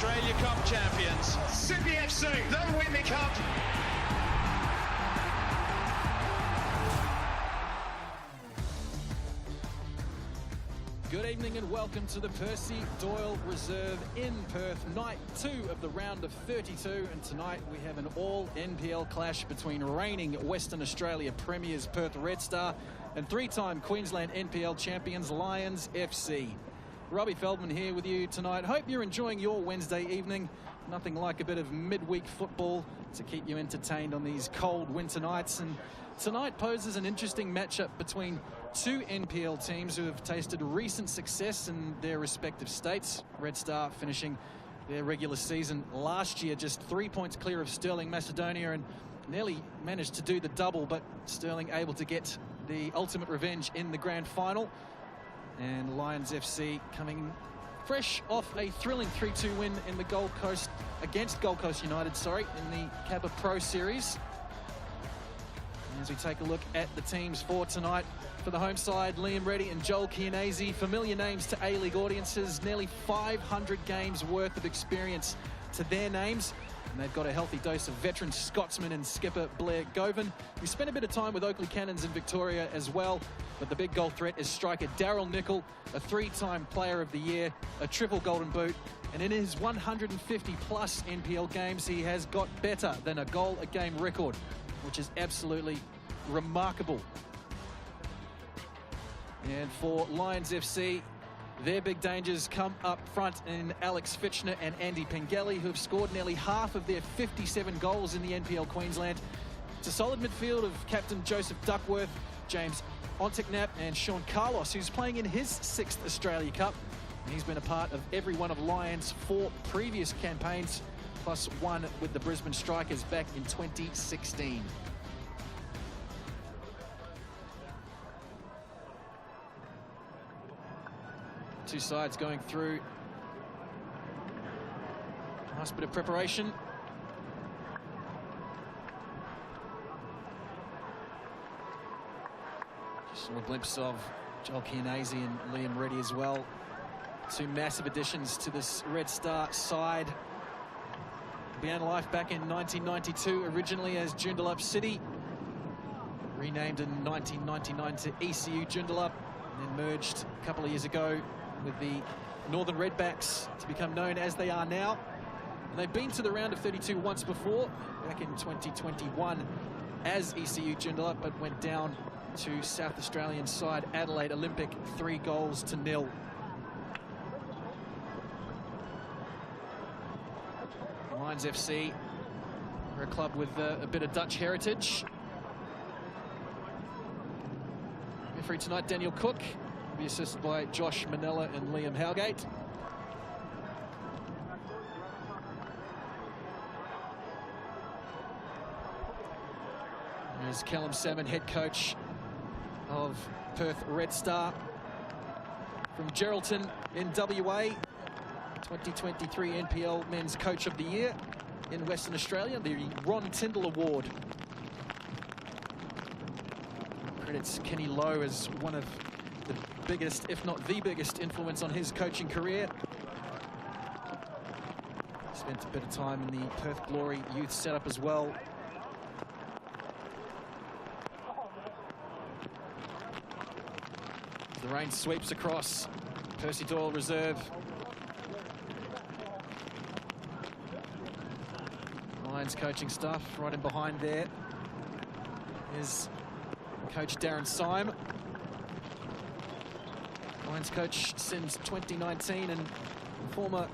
Australia Cup champions. Sydney FC, they'll win the cup. Good evening and welcome to the Percy Doyle Reserve in Perth, night 2 of the round of 32, and tonight we have an all-NPL clash between reigning Western Australia premiers Perth Redstar and three-time Queensland NPL champions Lions FC. Robbie Feldman here with you tonight. Hope you're enjoying your Wednesday evening. Nothing like a bit of midweek football to keep you entertained on these cold winter nights, and tonight poses an interesting matchup between two NPL teams who have tasted recent success in their respective states. Redstar finishing their regular season last year just 3 points clear of Sterling Macedonia and nearly managed to do the double, but Sterling able to get the ultimate revenge in the grand final. And Lions FC coming fresh off a thrilling 3-2 win in the Gold Coast against Gold Coast United, in the Kappa Pro Series. As we take a look at the teams for tonight, for the home side, Liam Reddy and Joel Chianese, familiar names to A-League audiences, nearly 500 games worth of experience to their names. And they've got a healthy dose of veteran Scotsman and skipper Blair Govan. We spent a bit of time with Oakley Cannons in Victoria as well, but the big goal threat is striker Daryl Nicol, a three-time Player of the Year, a triple Golden Boot, and in his 150-plus NPL games, he has got better than a goal-a-game record, which is absolutely remarkable. And for Lions FC, their big dangers come up front in Alex Fiechtner and Andy Pengelly, who have scored nearly half of their 57 goals in the NPL Queensland. It's a solid midfield of captain Joseph Duckworth, James Ontiknap and Sean Carlos, who's playing in his 6th Australia Cup. And he's been a part of every one of Lions' 4 previous campaigns, plus one with the Brisbane Strikers back in 2016. Two sides going through a nice bit of preparation. Just saw a glimpse of Joel Chianese and Liam Reddy as well. Two massive additions to this Red Star side. Began life back in 1992, originally as Joondalup City. Renamed in 1999 to ECU Joondalup, and then merged a couple of years ago with the Northern Redbacks to become known as they are now. And they've been to the round of 32 once before, back in 2021 as ECU Joondalup, but went down to South Australian side Adelaide Olympic 3-0. Lions FC are a club with a bit of Dutch heritage. Referee tonight, Daniel Cook, will be assisted by Josh Manella and Liam Howgate. There's Callum Salmon, head coach of Perth Redstar, from Geraldton in WA. 2023 NPL Men's Coach of the Year in Western Australia, the Ron Tyndall Award. Credits Kenny Lowe as one of the biggest, if not the biggest, influence on his coaching career. Spent a bit of time in the Perth Glory youth setup as well. The rain sweeps across Percy Doyle Reserve. Lions coaching staff right in behind there is coach Darren Syme. Lions coach since 2019 and former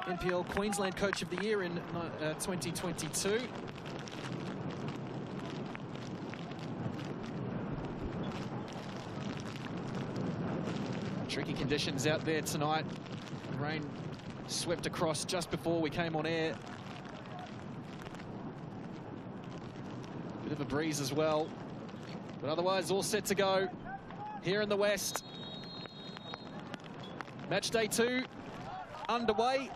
NPL Queensland Coach of the Year in 2022. Tricky conditions out there tonight. The rain swept across just before we came on air. Bit of a breeze as well, but otherwise all set to go here in the West. Match day 2 underway.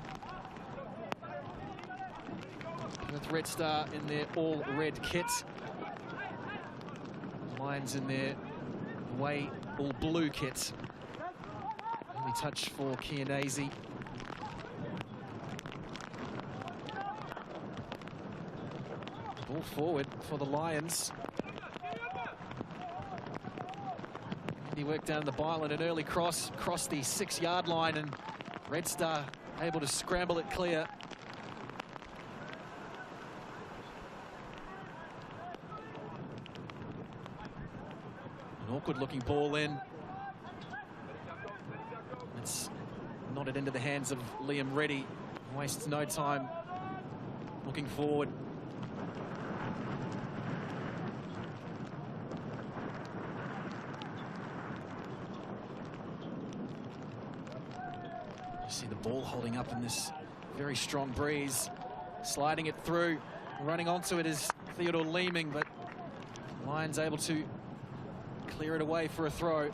With Redstar in their all-red kit. Lions in their away all-blue kit. Only touch for Chianese. Ball forward for the Lions. He worked down the byline, an early cross, crossed the 6-yard line, and Redstar able to scramble it clear. An awkward-looking ball in. It's nodded into the hands of Liam Reddy. Wastes no time looking forward. You see the ball holding up in this very strong breeze. Sliding it through. Running onto it is Theodore Leeming, but Lions able to clear it away for a throw.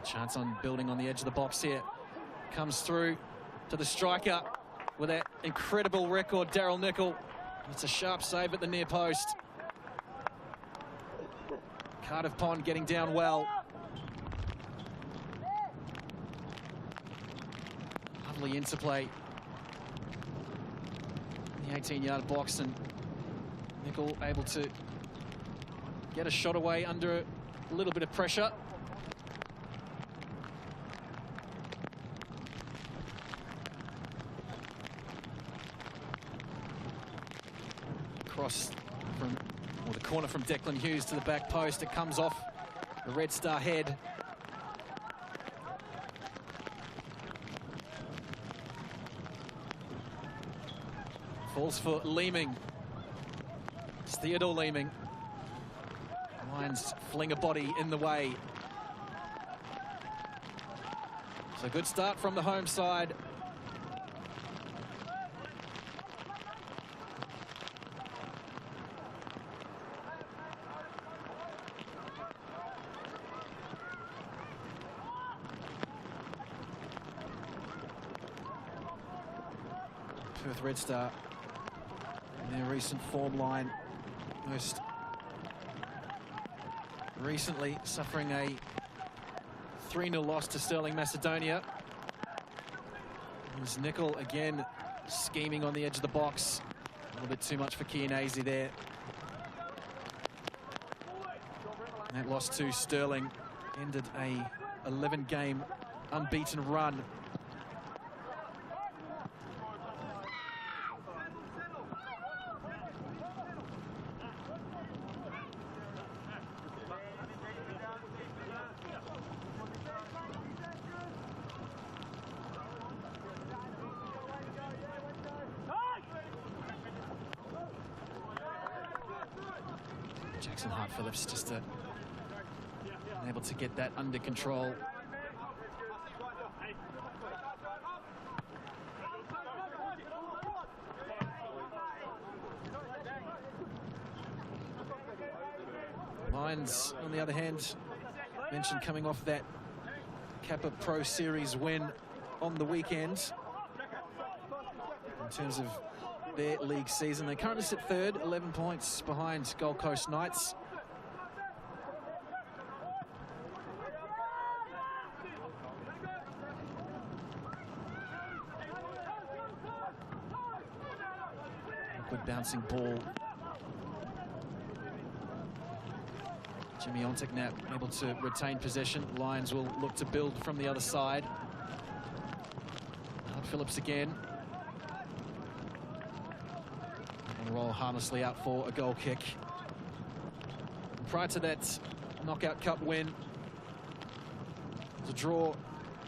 Chance on building on the edge of the box here. Comes through to the striker with that incredible record, Daryl Nicol. It's a sharp save at the near post. Cardiff Pond getting down well. Lovely interplay in the 18-yard box, and Nicol able to get a shot away under a little bit of pressure. Cross from, or the corner from Declan Hughes to the back post. It comes off the Redstar head. Falls for Leeming. It's Theodore Leeming. Lions fling a body in the way. So good start from the home side. Perth Redstar in their recent form line, most recently suffering a 3-0 loss to Sterling Macedonia. There's Nicol again scheming on the edge of the box. A little bit too much for Chianese there. And that loss to Sterling ended a 11-game unbeaten run. Jackson Hart-Phillips just able to get that under control. Lions, on the other hand, mentioned coming off that Kappa Pro Series win on the weekend. In terms of their league season, they currently sit third, 11 points behind Gold Coast Knights. Good bouncing ball. Jimmy Onteknap able to retain possession. Lions will look to build from the other side. Phillips again. And roll harmlessly out for a goal kick. And prior to that Knockout Cup win, the draw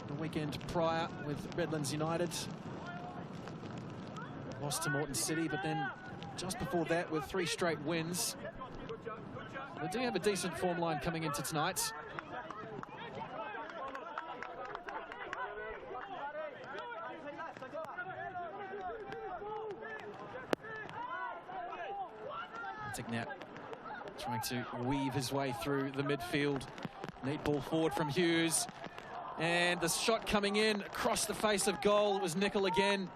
the weekend prior with Redlands United. Lost to Moreton City, but then just before that with 3 straight wins. They do have a decent form line coming into tonight. Tignap trying to weave his way through the midfield. Neat ball forward from Hughes. And the shot coming in across the face of goal was Nickel again,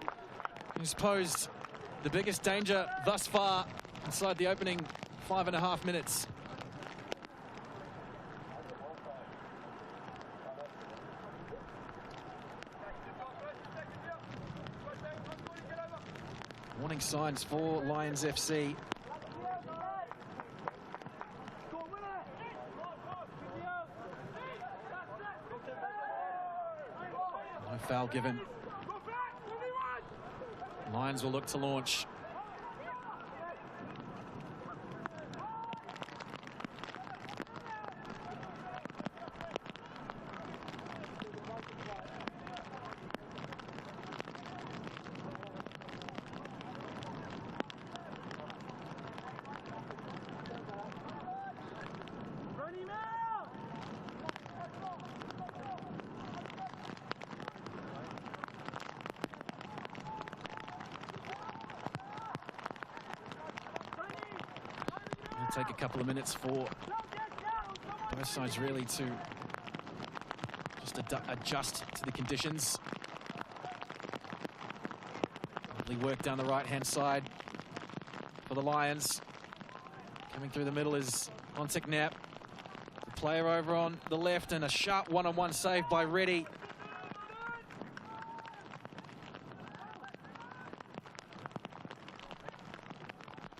who's posed the biggest danger thus far inside the opening 5.5 minutes. Warning signs for Lions FC. No foul given. Lions will look to launch. It'll take a couple of minutes for both sides really to just adjust to the conditions. Lovely work down the right-hand side for the Lions. Coming through the middle is Ontek-Nap. The player over on the left, and a sharp one-on-one save by Reddy.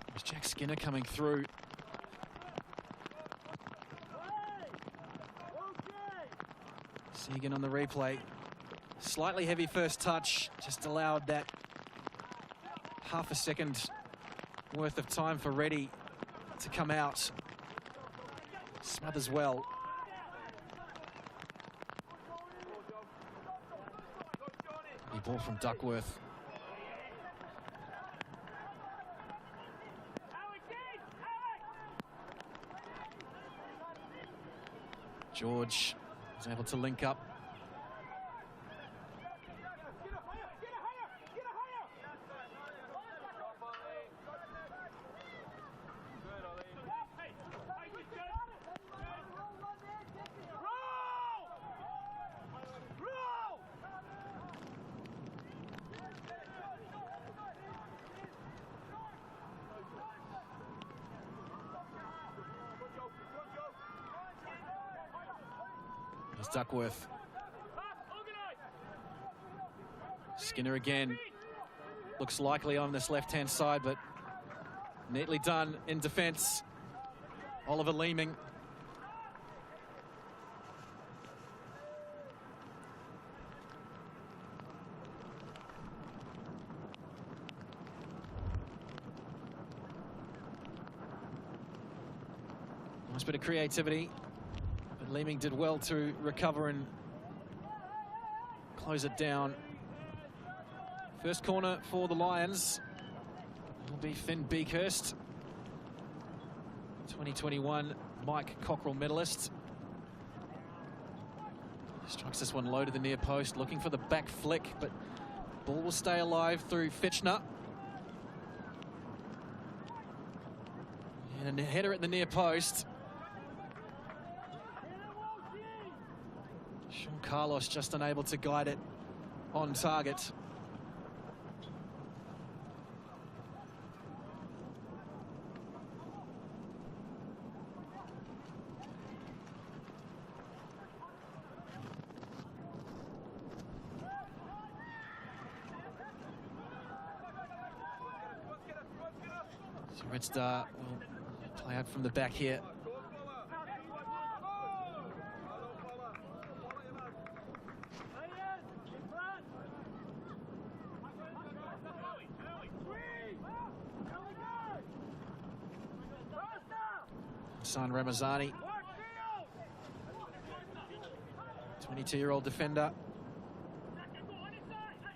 There's Jack Skinner coming through. Segan on the replay. Slightly heavy first touch, just allowed that half a second worth of time for Reddy to come out. Smothers well. The ball from Duckworth. George is able to link up. Duckworth. Skinner again. Looks likely on this left-hand side, but neatly done in defence. Oliver Leeming. Nice bit of creativity. Leeming did well to recover and close it down. First corner for the Lions will be Finn Beakhurst, 2021 Mike Cockrell medalist. Strikes this one low to the near post, looking for the back flick, but ball will stay alive through Fiechtner. And a header at the near post. Sean Carlos just unable to guide it on target. So Redstar will play out from the back here. Hassan Ramazani, 22-year-old defender.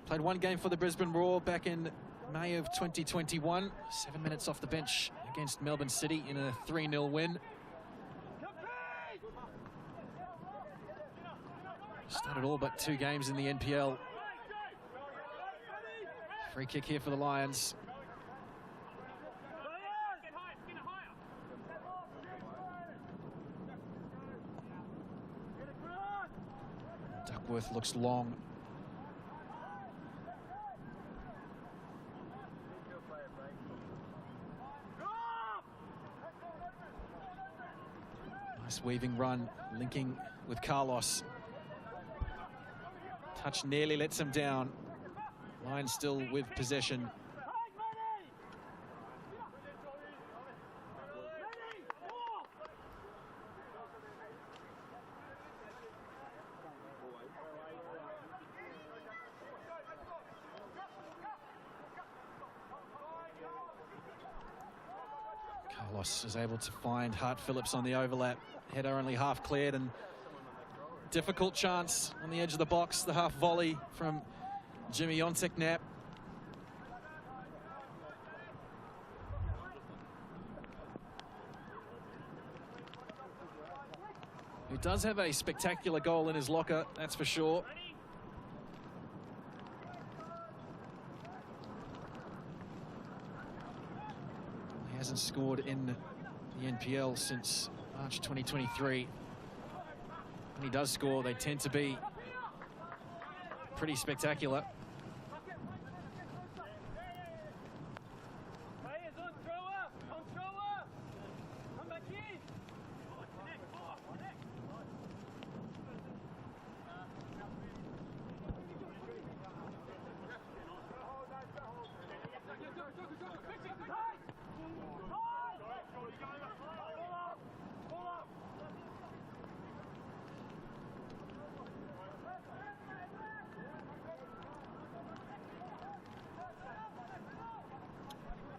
Played one game for the Brisbane Roar back in May of 2021. 7 minutes off the bench against Melbourne City in a 3-0 win. Started all but 2 games in the NPL. Free kick here for the Lions. Duckworth looks long. Nice weaving run, linking with Carlos. Touch nearly lets him down. Lions still with possession. Carlos is able to find Hart Phillips on the overlap. Header only half cleared, and difficult chance on the edge of the box. The half volley from Jimmy Ontek-Knapp. Who does have a spectacular goal in his locker, that's for sure. He hasn't scored in the NPL since March 2023. When he does score, they tend to be pretty spectacular.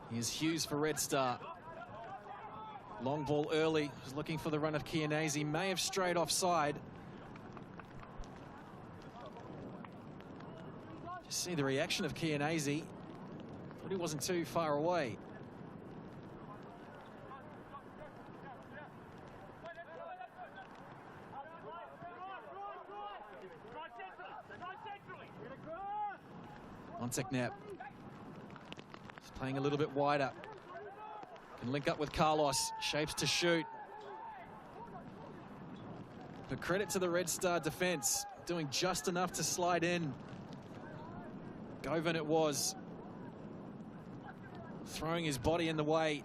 Here's Hughes for Redstar. Long ball early. Was looking for the run of Chianese. May have strayed offside. Just see the reaction of Chianese. Thought he wasn't too far away. Ontek-Knapp. Playing a little bit wider. Can link up with Carlos. Shapes to shoot. But credit to the Red Star defense. Doing just enough to slide in. Govan it was. Throwing his body in the way.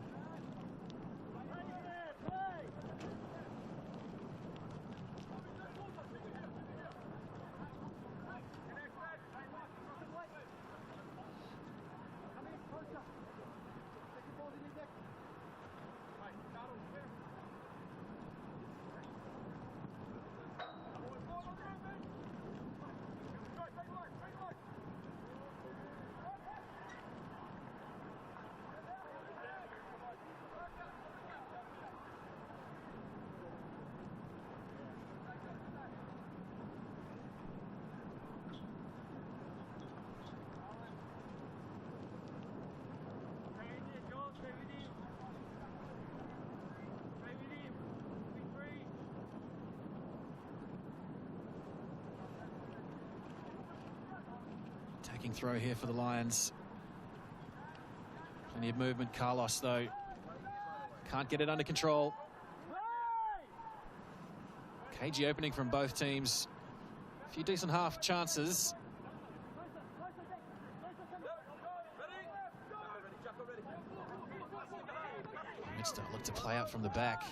Attacking throw here for the Lions. Plenty of movement. Carlos, though, can't get it under control. Cagey opening from both teams. A few decent half chances. Redstar look to play out from the back.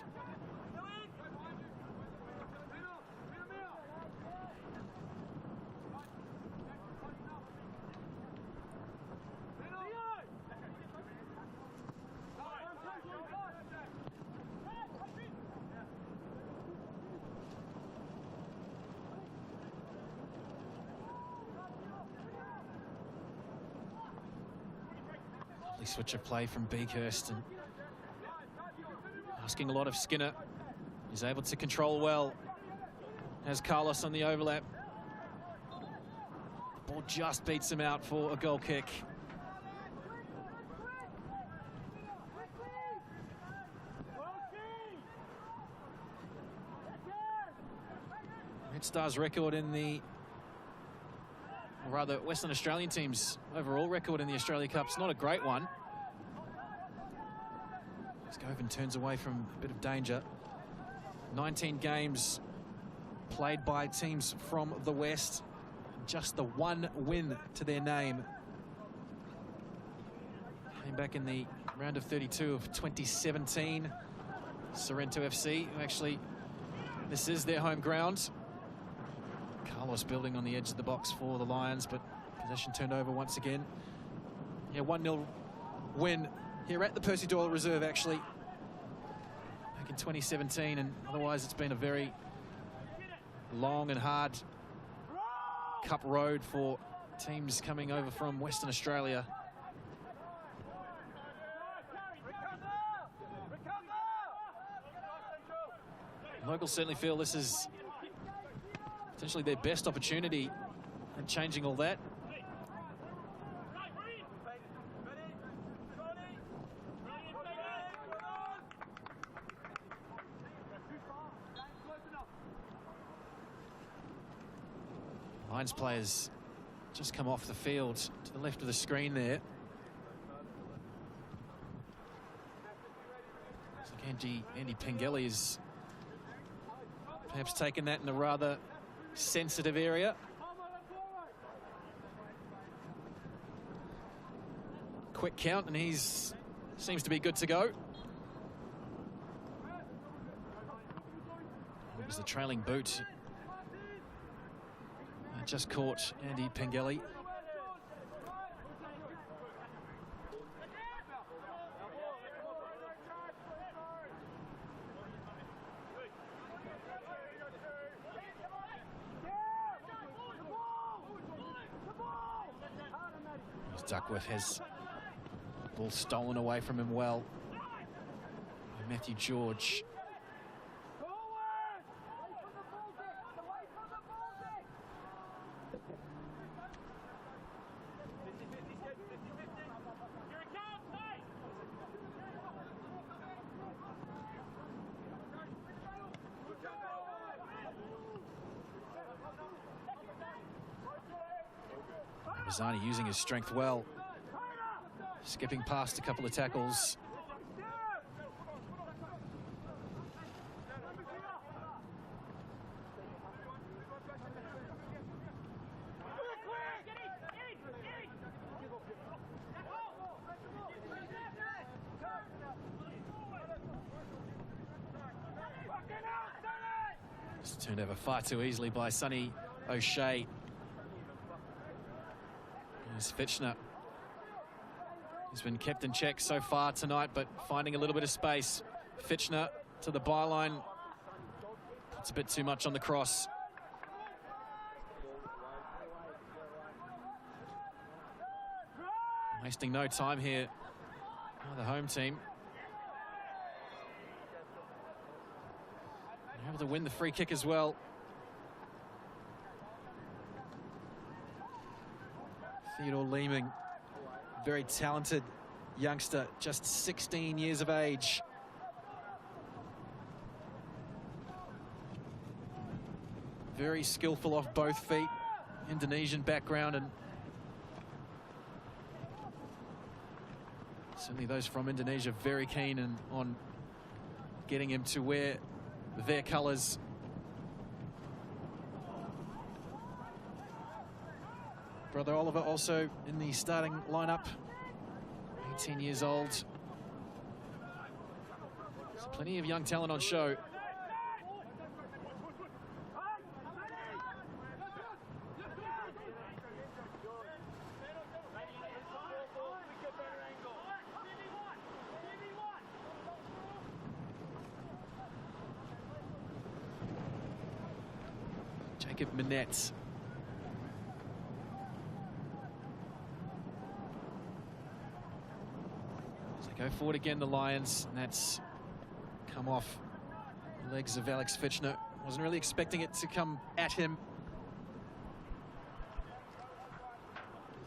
Switch of play from Beekhurst, and asking a lot of Skinner. He's able to control well. Has Carlos on the overlap. The ball just beats him out for a goal kick. Redstar's record in the, or rather Western Australian team's overall record in the Australia Cup's not a great one. Govan turns away from a bit of danger. 19 games played by teams from the West. Just the one win to their name. Came back in the round of 32 of 2017. Sorrento FC, who actually, this is their home ground. Carlos building on the edge of the box for the Lions, but possession turned over once again. Yeah, 1-0 win here at the Percy Doyle Reserve, actually, back in 2017, and otherwise it's been a very long and hard cup road for teams coming over from Western Australia. Locals certainly feel this is potentially their best opportunity in changing all that. Lions players just come off the field to the left of the screen there. Looks like Andy Pengelly is perhaps taken that in a rather sensitive area. Quick count, and he's seems to be good to go. It was the trailing boot. Just caught Andy Pengelly. Duckworth has the ball stolen away from him well. Matthew George. Zani using his strength well, skipping past a couple of tackles. Just turned over far too easily by Sonny O'Shea. Fiechtner. He's been kept in check so far tonight, but finding a little bit of space. Fiechtner to the byline. Puts a bit too much on the cross. Wasting no time here by the home team. They're able to win the free kick as well. Theodore Leeming, very talented youngster, just 16 years of age. Very skillful off both feet, Indonesian background, and certainly those from Indonesia very keen on getting him to wear their colours. Brother Oliver also in the starting lineup, 18 years old. There's plenty of young talent on show. Jacob Minette. Go forward again, the Lions, and that's come off the legs of Alex Fiechtner. Wasn't really expecting it to come at him.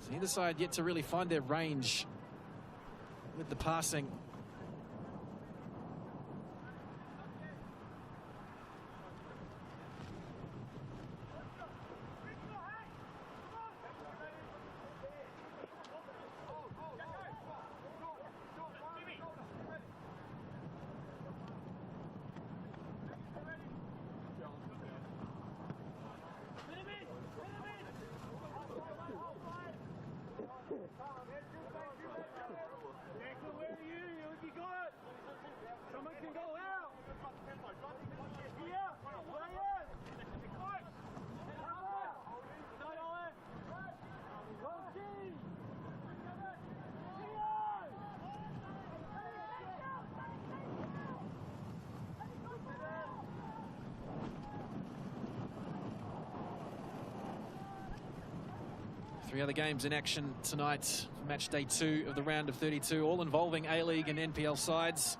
So either side yet to really find their range with the passing. Three other games in action tonight for match day 2 of the round of 32, all involving A-League and NPL sides.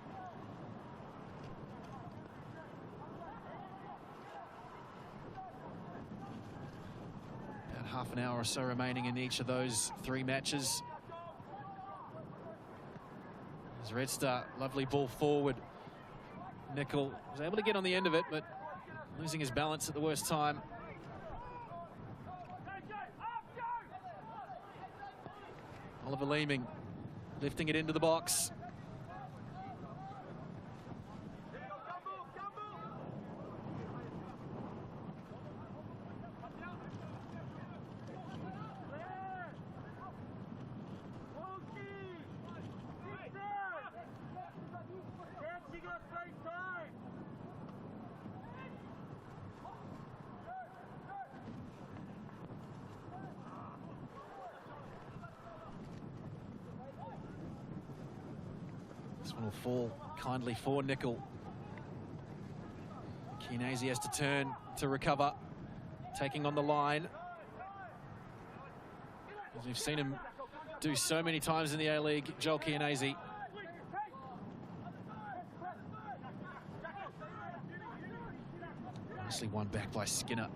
About half an hour or so remaining in each of those 3 matches. As Redstar, lovely ball forward. Nickel was able to get on the end of it, but losing his balance at the worst time. Oliver Leeming lifting it into the box. This one will fall kindly for Nickel. Chianese has to turn to recover, taking on the line. As we've seen him do so many times in the A-League, Joel Chianese. Nicely won back by Skinner.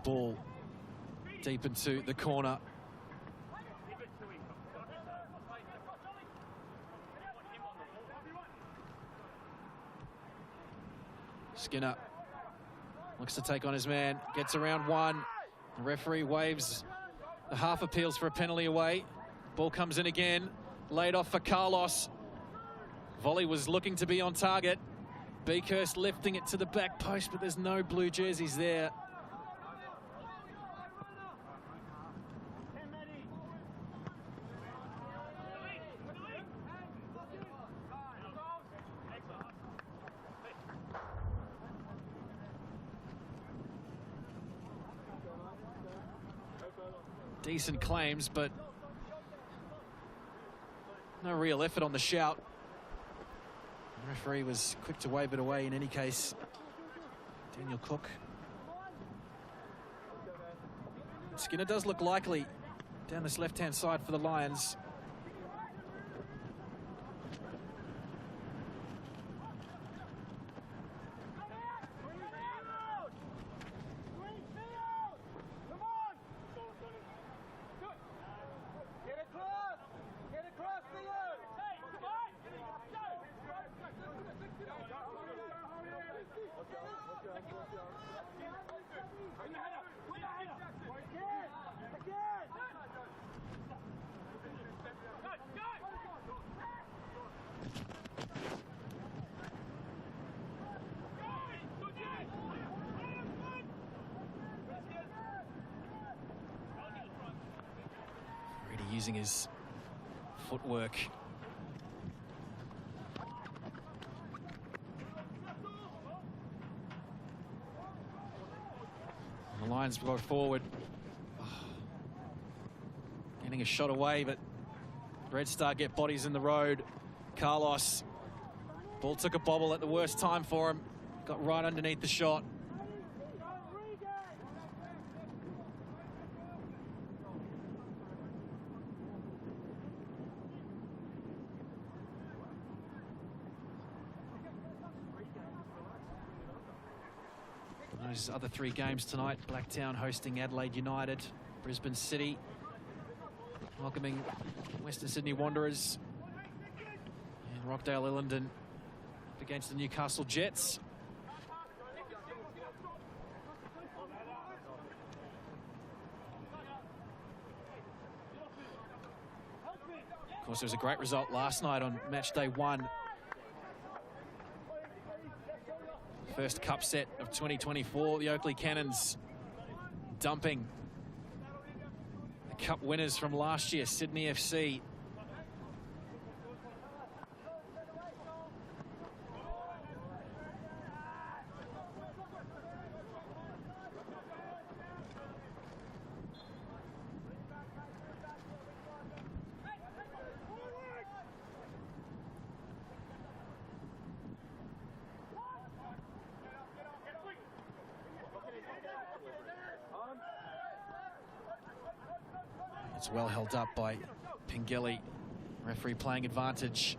Ball deep into the corner. Skinner looks to take on his man, gets around one. The referee waves the half appeals for a penalty away. Ball comes in again, laid off for Carlos. Volley was looking to be on target. Beakhurst lifting it to the back post, but there's no blue jerseys there. Decent claims, but no real effort on the shout. The referee was quick to wave it away in any case. Daniel Cook. Skinner does look likely down this left-hand side for the Lions. Really using his footwork. The Lions go forward. Getting a shot away, but Redstar get bodies in the road. Carlos. Ball took a bobble at the worst time for him. Got right underneath the shot. Those other 3 games tonight: Blacktown hosting Adelaide United, Brisbane City welcoming Western Sydney Wanderers, and Rockdale Illington up against the Newcastle Jets. Of course, there was a great result last night on match day 1. First cup set of 2024, the Oakley Cannons dumping the cup winners from last year, Sydney FC. It's well held up by Pingeli. Referee playing advantage.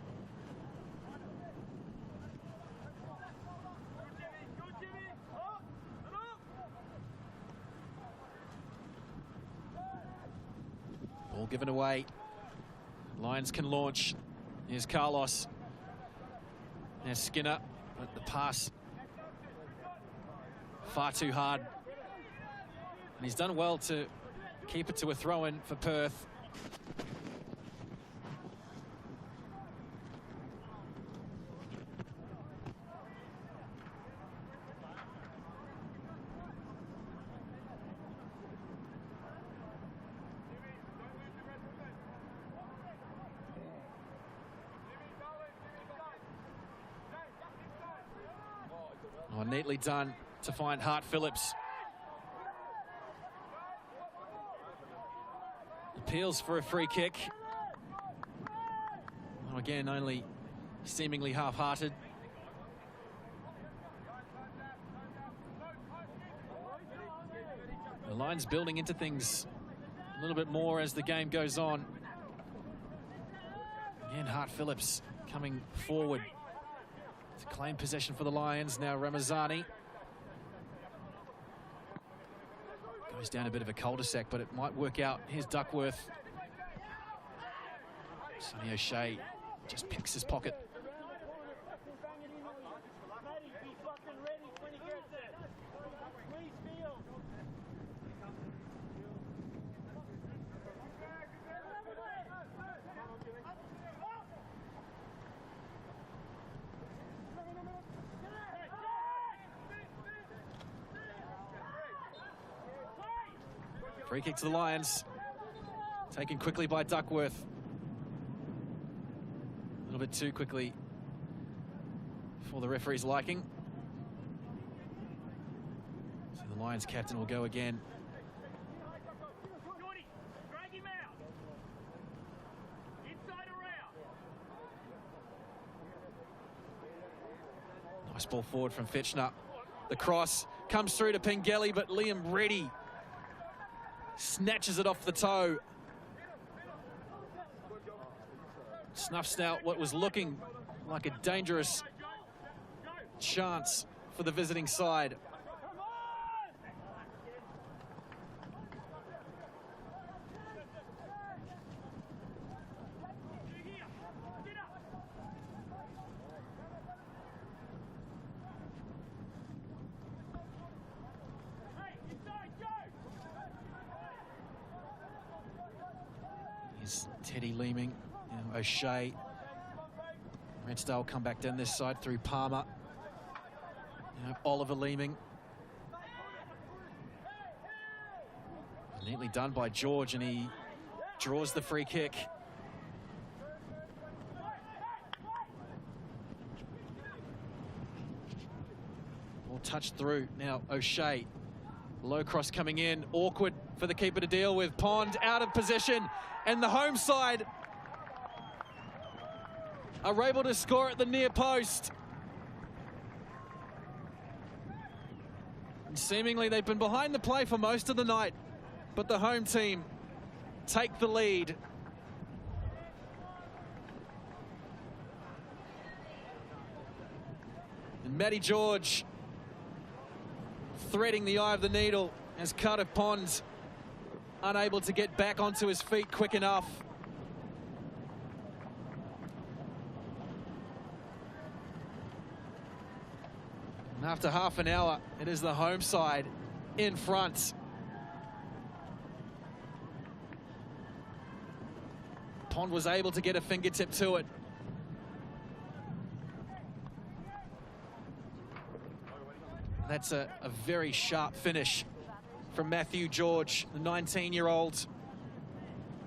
Ball given away. Lions can launch. Here's Carlos. There's Skinner. But the pass far too hard. And he's done well to keep it to a throw-in for Perth. Oh, neatly done to find Hart Phillips. Appeals for a free kick. Oh, again, only seemingly half-hearted. The Lions building into things a little bit more as the game goes on. Again, Hart Phillips coming forward to claim possession for the Lions. Now Ramazani goes down a bit of a cul-de-sac, but it might work out. Here's Duckworth. Sonny O'Shea just picks his pocket. Free kick to the Lions. Taken quickly by Duckworth. A little bit too quickly for the referee's liking. So the Lions captain will go again. Nice ball forward from Fiechtner. The cross comes through to Pingeli, but Liam Reddy snatches it off the toe. Snuffs out what was looking like a dangerous chance for the visiting side. Here's Teddy Leeming and O'Shea. Redstar will come back down this side through Palmer. Oliver Leeming. Neatly done by George, and he draws the free kick. Ball touched through. Now O'Shea. Low cross coming in. Awkward for the keeper to deal with. Pond out of position. And the home side are able to score at the near post. And seemingly they've been behind the play for most of the night, but the home team take the lead. And Matty George threading the eye of the needle as Carter Pond unable to get back onto his feet quick enough. And after half an hour, it is the home side in front. Pond was able to get a fingertip to it. That's a very sharp finish from Matthew George, the 19-year-old.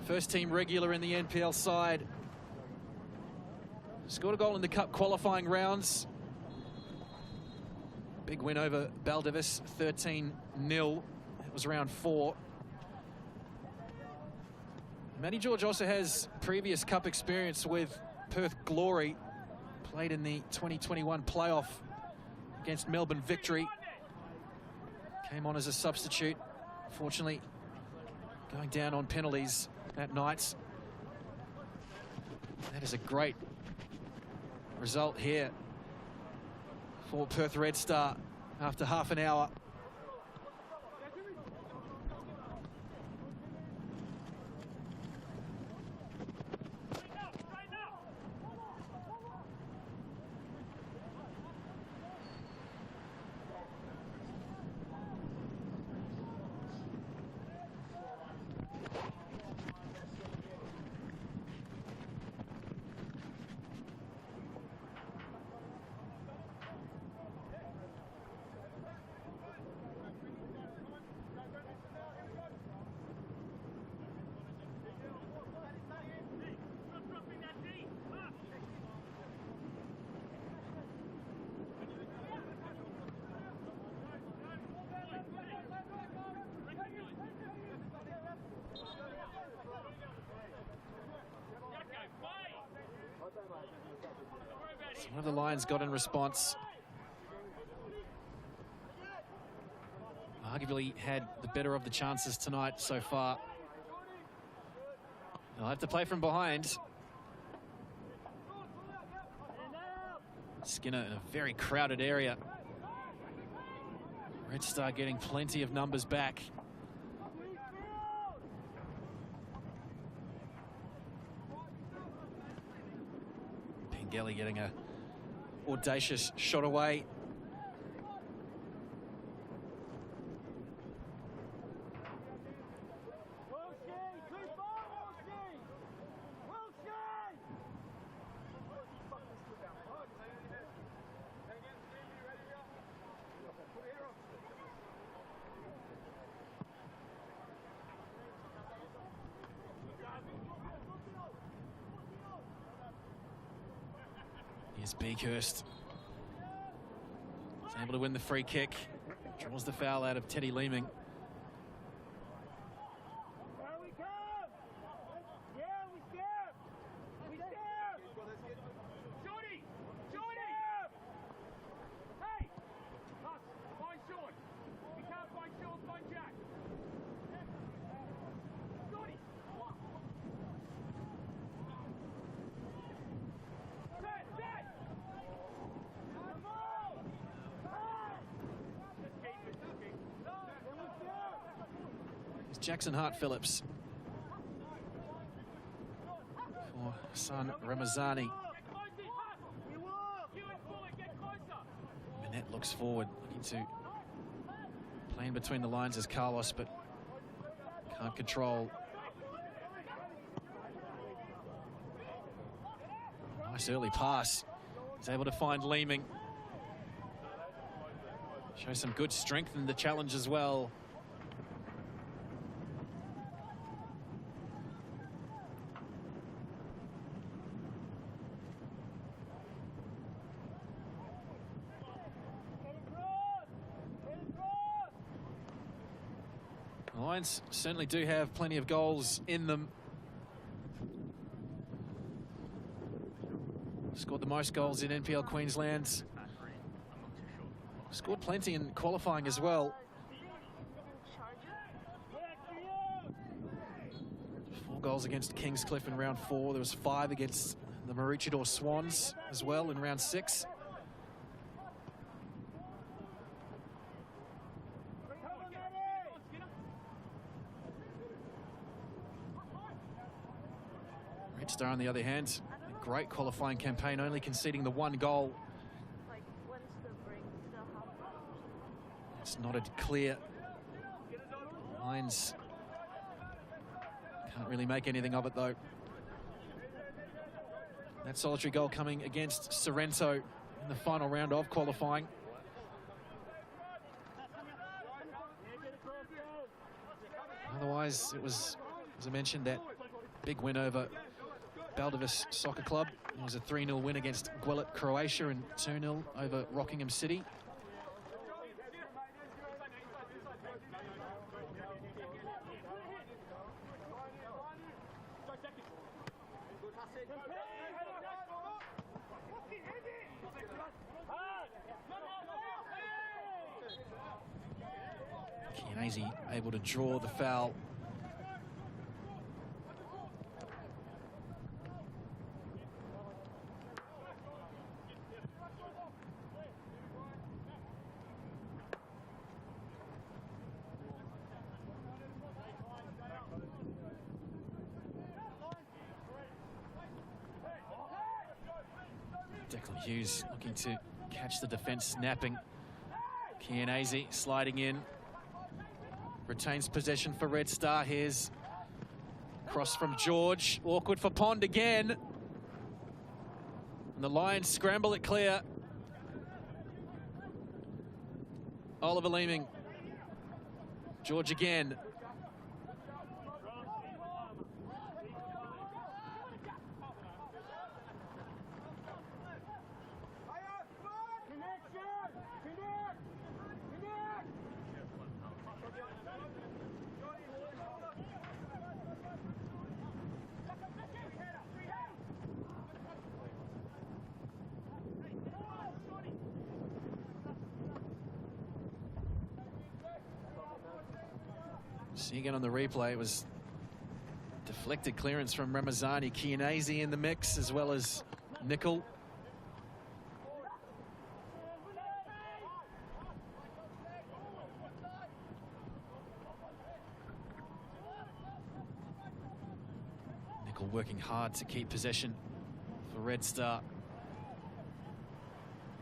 First team regular in the NPL side. Scored a goal in the Cup qualifying rounds. Big win over Baldivis, 13-0. It was round 4. Matty George also has previous Cup experience with Perth Glory. Played in the 2021 playoff against Melbourne Victory. Came on as a substitute. Unfortunately, going down on penalties. at night. That is a great result here for Perth Redstar after half an hour. So one of the Lions got in response. Arguably had the better of the chances tonight so far. They'll have to play from behind. Skinner in a very crowded area. Redstar getting plenty of numbers back. Pengelly getting a audacious shot away. Here's Beakhurst. He's able to win the free kick. Draws the foul out of Teddy Leeming. Jackson Hart-Phillips for Hassan Ramazani. Manette looks forward, looking to play in between the lines as Carlos, but can't control. Nice early pass. He's able to find Leeming. Shows some good strength in the challenge as well. The Lions certainly do have plenty of goals in them. Scored the most goals in NPL Queensland. Scored plenty in qualifying as well. 4 goals against Kingscliff in round 4. There was 5 against the Maroochydore Swans as well in round 6. Redstar, on the other hand, a great qualifying campaign, only conceding the 1 goal. It's not a clear. Lions can't really make anything of it, though. That solitary goal coming against Sorrento in the final round of qualifying. Otherwise, it was, as I mentioned, that big win over Baldivis Soccer Club. It was a 3-0 win against Guelph, Croatia, and 2-0 over Rockingham City. Chianese able to draw the foul. Hughes looking to catch the defence snapping. Chianese sliding in. Retains possession for Redstar. Here's cross from George. Awkward for Pond again. And the Lions scramble it clear. Oliver Leeming. George again. See again on the replay, it was deflected clearance from Ramazani. Chianese in the mix, as well as Nickel. Nickel working hard to keep possession for Redstar.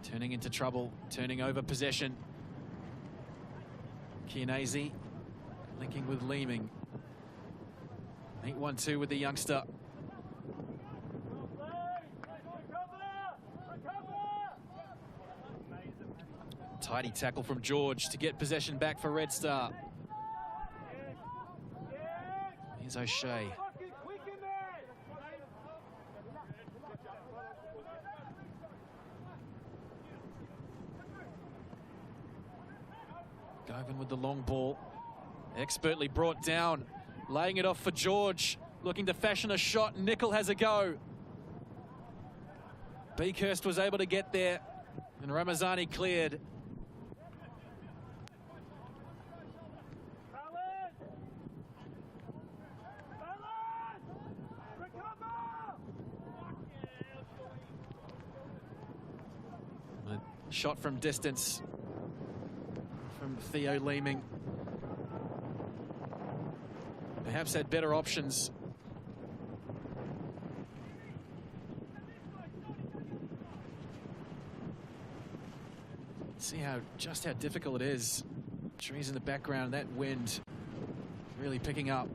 Turning into trouble, turning over possession. Chianese linking with Leeming. 8-1-2 with the youngster. Tidy tackle from George to get possession back for Redstar. Here's O'Shea. Govan with the long ball. Expertly brought down. Laying it off for George. Looking to fashion a shot. Nickel has a go. Beakhurst was able to get there. And Ramazani cleared. A shot from distance from Theo Leeming. Perhaps had better options. See just how difficult it is. Trees in the background, that wind really picking up.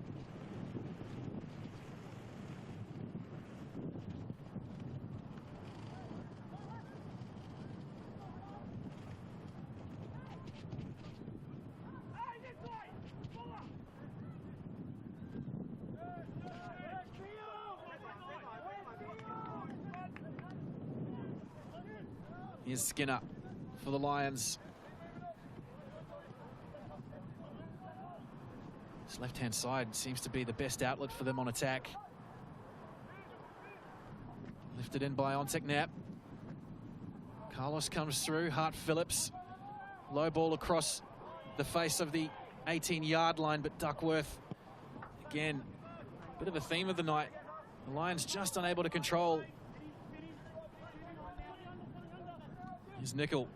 Here's Skinner for the Lions. This left-hand side seems to be the best outlet for them on attack. Lifted in by Ontek-Nap. Carlos comes through, Hart Phillips. Low ball across the face of the 18-yard line, but Duckworth, again, bit of a theme of the night. The Lions just unable to control. Here's Nickel,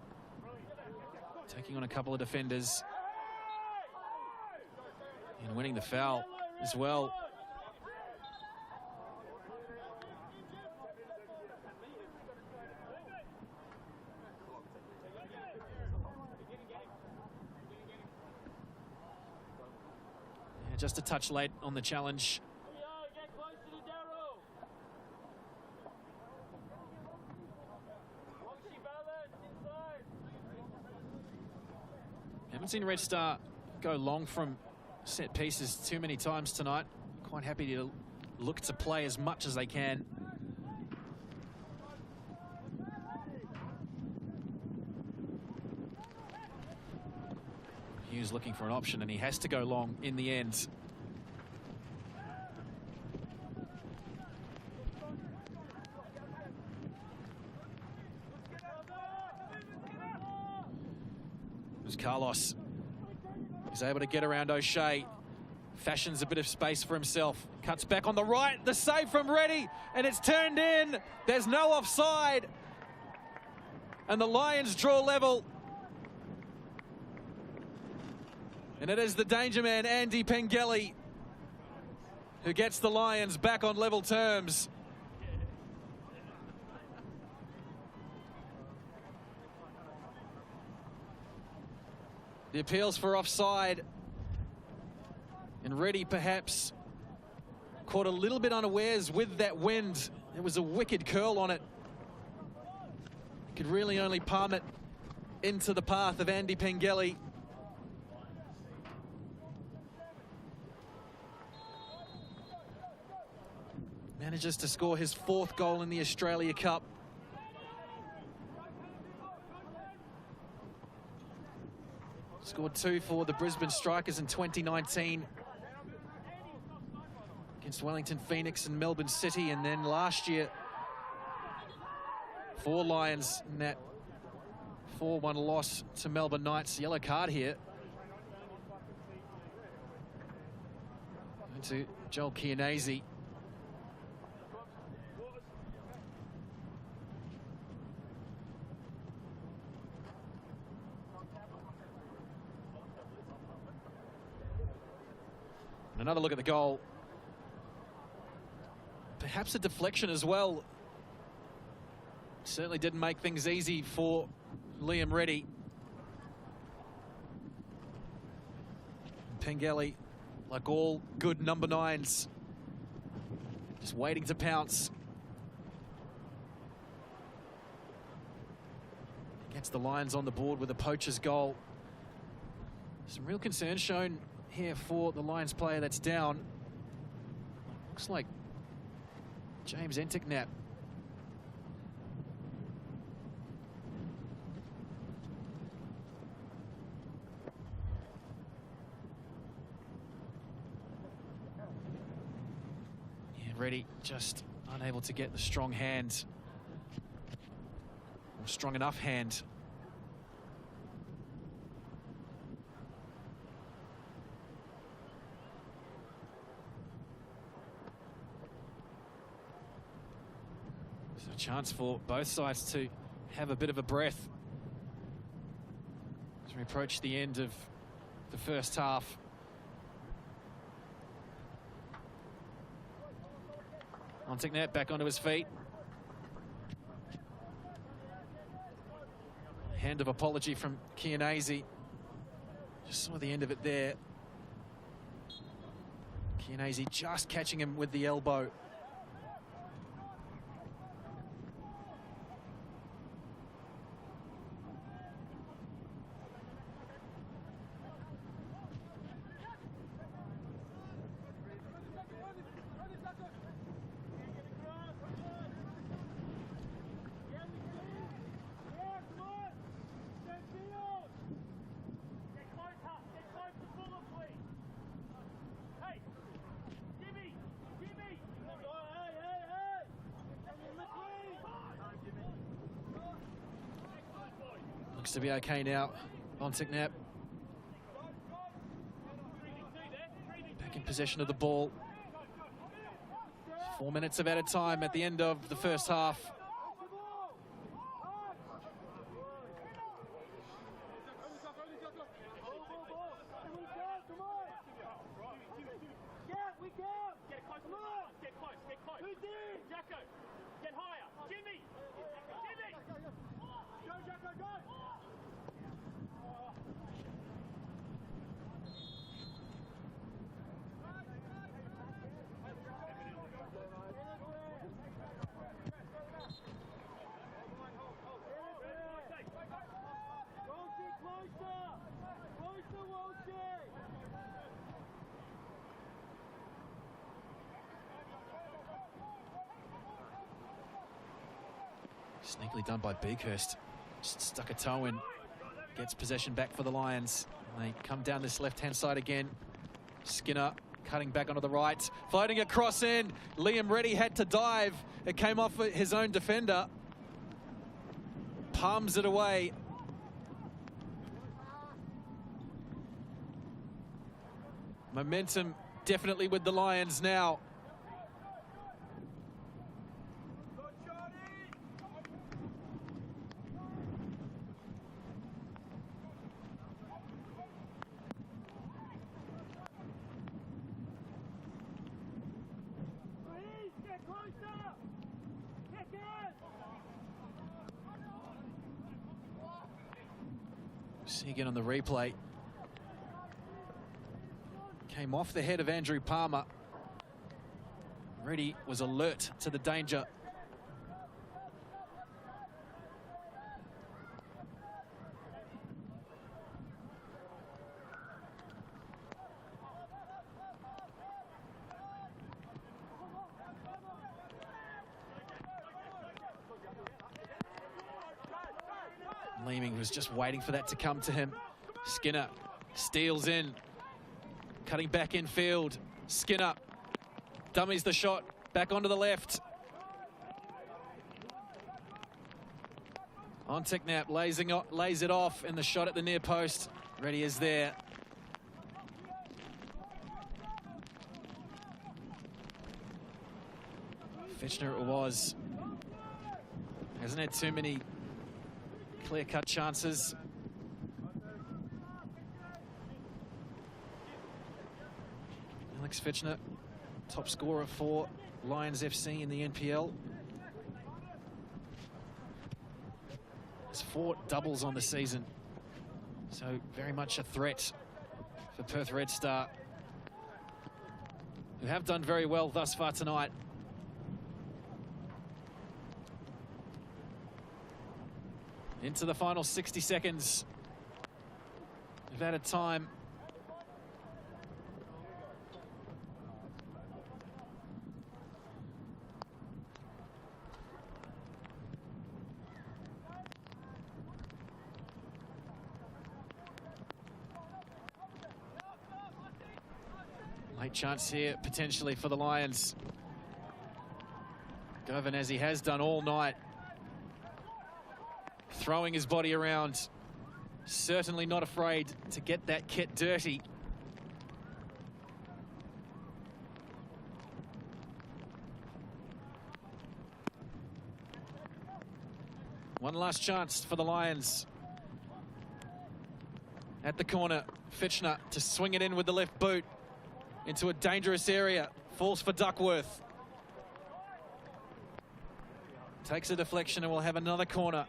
taking on a couple of defenders and winning the foul as well. Yeah, just a touch late on the challenge. Haven't seen Redstar go long from set pieces too many times tonight. Quite happy to look to play as much as they can. Hughes looking for an option, and he has to go long in the end. Carlos is able to get around O'Shea, fashions a bit of space for himself, cuts back on the right, the save from Reddy, and it's turned in. There's no offside, and the Lions draw level. And it is the danger man, Andy Pengelly, who gets the Lions back on level terms. The appeals for offside. And Reddy perhaps caught a little bit unawares with that wind. There was a wicked curl on it. Could really only palm it into the path of Andy Pengelly. Manages to score his 4th goal in the Australia Cup. Scored 2 for the Brisbane Strikers in 2019 against Wellington Phoenix and Melbourne City, and then last year for Lions in that 4-1 loss to Melbourne Knights. Yellow card here. To Joel Chianese. Another look at the goal. Perhaps a deflection as well. Certainly didn't make things easy for Liam Reddy. Pengelly, like all good number 9s, just waiting to pounce. Gets the Lions on the board with a poacher's goal. Some real concern shown here for the Lions player that's down. Looks like James Enticknap. Yeah, Reddy just unable to get the strong hand, or strong enough hand. A chance for both sides to have a bit of a breath as we approach the end of the first half. Enticknap back onto his feet. Hand of apology from Chianese. Just saw the end of it there. Chianese just catching him with the elbow. Looks to be okay now. Enticknap back in possession of the ball. 4 minutes of added time at the end of the first half. Sneakily done by Beakhurst. Just stuck a toe in. Gets possession back for the Lions. They come down this left-hand side again. Skinner cutting back onto the right. Floating across in. Liam Reddy had to dive. It came off his own defender. Palms it away. Momentum definitely with the Lions now. See again on the replay. Came off the head of Andrew Palmer. Reddy was alert to the danger. Leeming was just waiting for that to come to him. Skinner steals in, cutting back in field. Skinner dummies the shot, back onto the left. On Ticknap, lays it off, and the shot at the near post. Reddy is there. Fiechtner it was. Hasn't had too many clear-cut chances. Alex Fiechtner, top scorer for Lions FC in the NPL. Has 4 doubles on the season, so very much a threat for Perth Redstar, who have done very well thus far tonight. Into the final 60 seconds of added time. Late chance here, potentially, for the Lions. Govan, as he has done all night, throwing his body around, certainly not afraid to get that kit dirty. One last chance for the Lions. At the corner, Fiechtner to swing it in with the left boot into a dangerous area. Falls for Duckworth. Takes a deflection and we'll have another corner.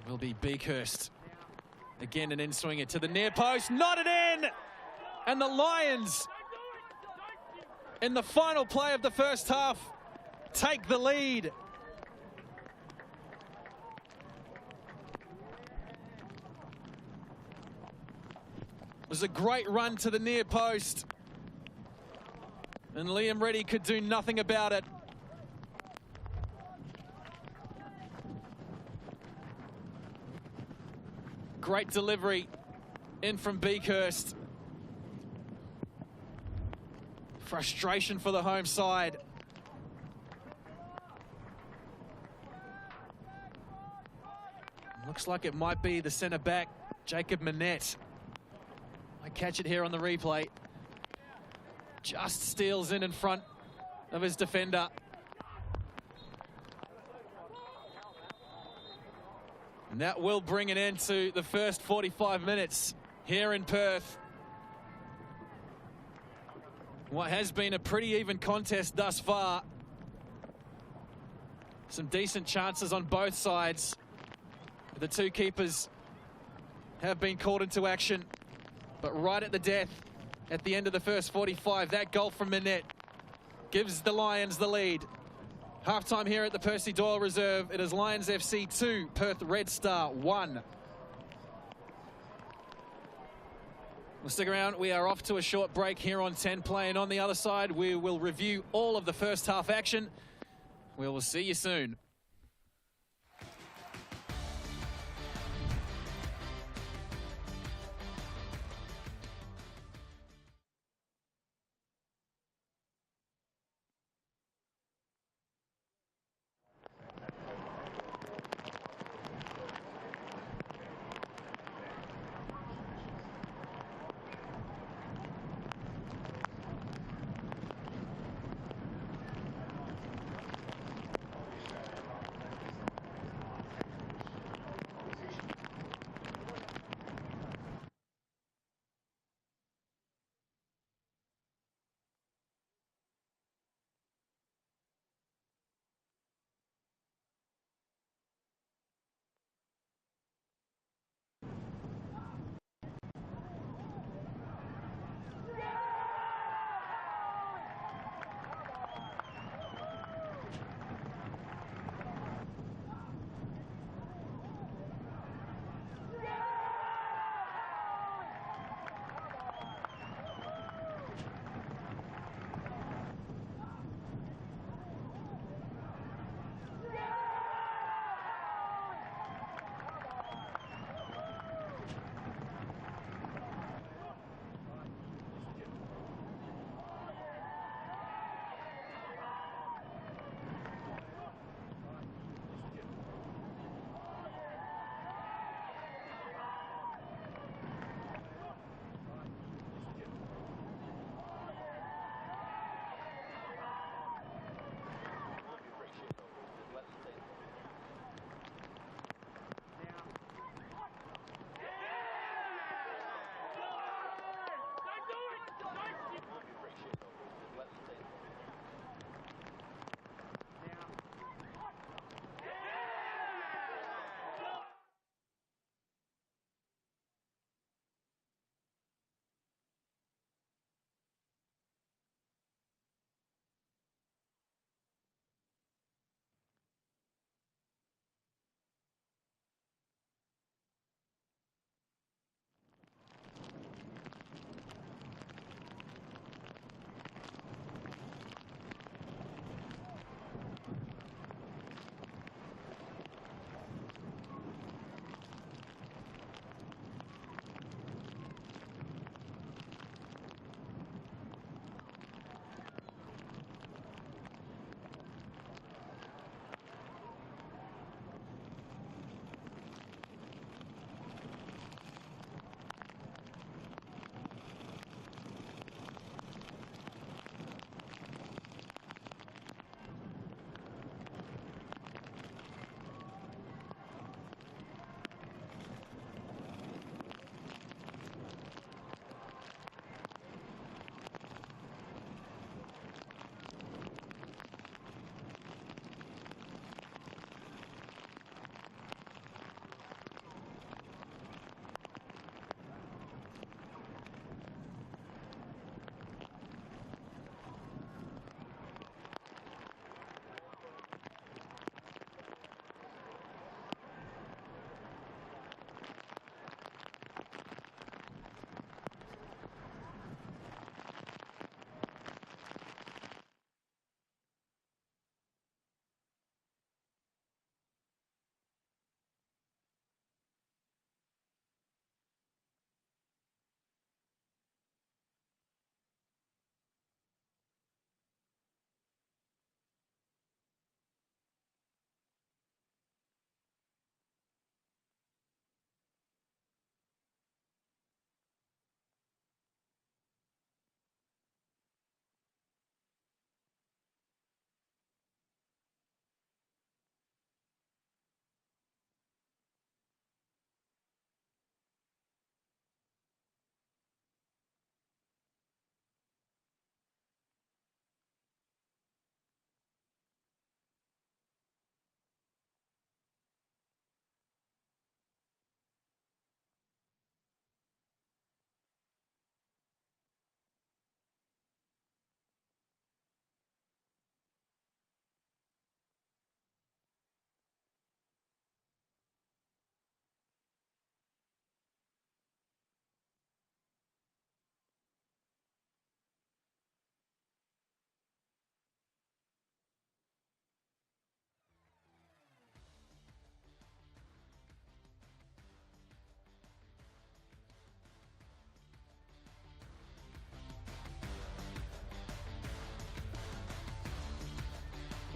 Will be Beakhurst. Again, an in-swinger to the near post, knotted in! And the Lions, in the final play of the first half, take the lead. It was a great run to the near post, and Liam Reddy could do nothing about it. Great delivery in from Beakhurst. Frustration for the home side. Looks like it might be the centre back, Jacob Manette. I catch it here on the replay. Just steals in front of his defender. And that will bring an end to the first 45 minutes here in Perth. What has been a pretty even contest thus far. Some decent chances on both sides. The two keepers have been called into action. But right at the death, at the end of the first 45, that goal from Manette gives the Lions the lead. Halftime here at the Percy Doyle Reserve. It is Lions FC 2, Perth Redstar 1. Well, stick around. We are off to a short break here on 10 Play, and on the other side, we will review all of the first half action. We will see you soon.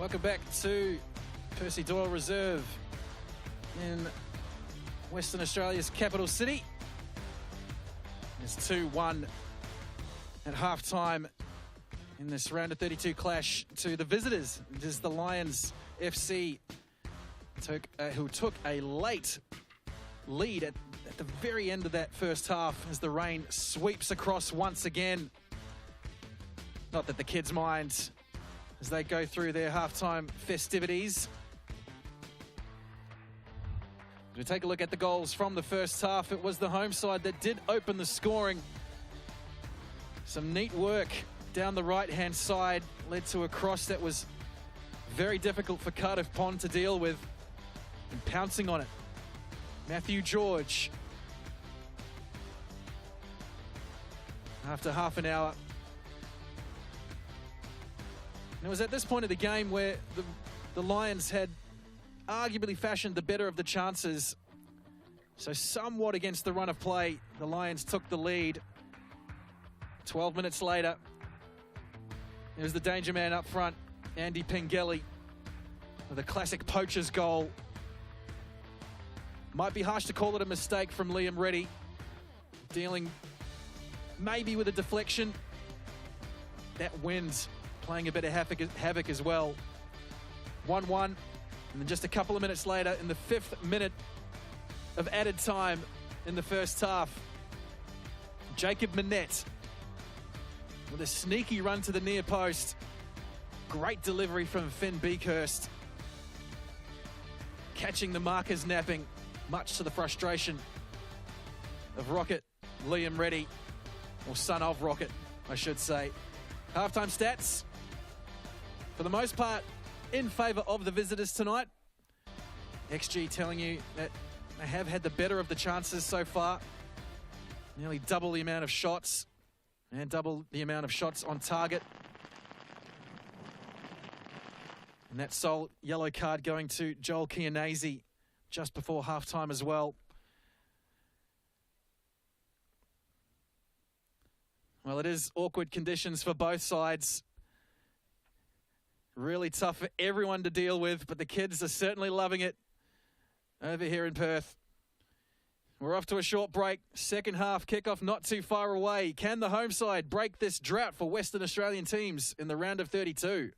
Welcome back to Percy Doyle Reserve in Western Australia's capital city. It's 2-1 at halftime in this round of 32 clash to the visitors. It is the Lions FC who took a late lead at the very end of that first half as the rain sweeps across once again. Not that the kids mind as they go through their halftime festivities. As we take a look at the goals from the first half, it was the home side that did open the scoring. Some neat work down the right-hand side led to a cross that was very difficult for Cardiff Pond to deal with, and pouncing on it, Matthew George. After half an hour. And it was at this point of the game where the Lions had arguably fashioned the better of the chances. So somewhat against the run of play, the Lions took the lead. 12 minutes later, it was the danger man up front, Andy Pengelly, with a classic poacher's goal. Might be harsh to call it a mistake from Liam Reddy, dealing maybe with a deflection. That wind playing a bit of havoc as well. 1-1, and then just a couple of minutes later, in the 5th minute of added time in the first half, Jacob Manette with a sneaky run to the near post. Great delivery from Finn Beekhurst, catching the markers napping, much to the frustration of Rocket Liam Reddy, or son of Rocket, I should say. Halftime stats, for the most part, in favour of the visitors tonight. XG telling you that they have had the better of the chances so far. Nearly double the amount of shots and double the amount of shots on target. And that sole yellow card going to Joel Chianese just before halftime as well. Well, it is awkward conditions for both sides. Really tough for everyone to deal with, but the kids are certainly loving it over here in Perth. We're off to a short break. Second half kickoff not too far away. Can the home side break this drought for Western Australian teams in the round of 32?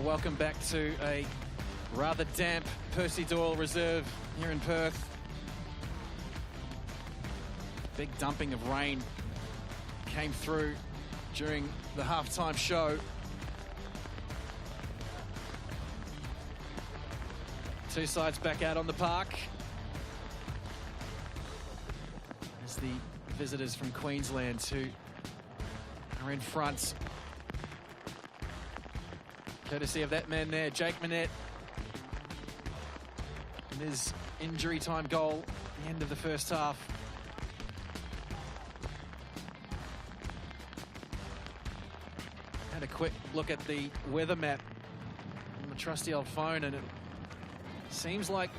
welcome back to a rather damp Percy Doyle Reserve here in Perth. Big dumping of rain came through during the halftime show. Two sides back out on the park as the visitors from Queensland who are in front, courtesy of that man there, Jake Manette, and his injury time goal at the end of the first half. Had a quick look at the weather map on the trusty old phone, and it seems like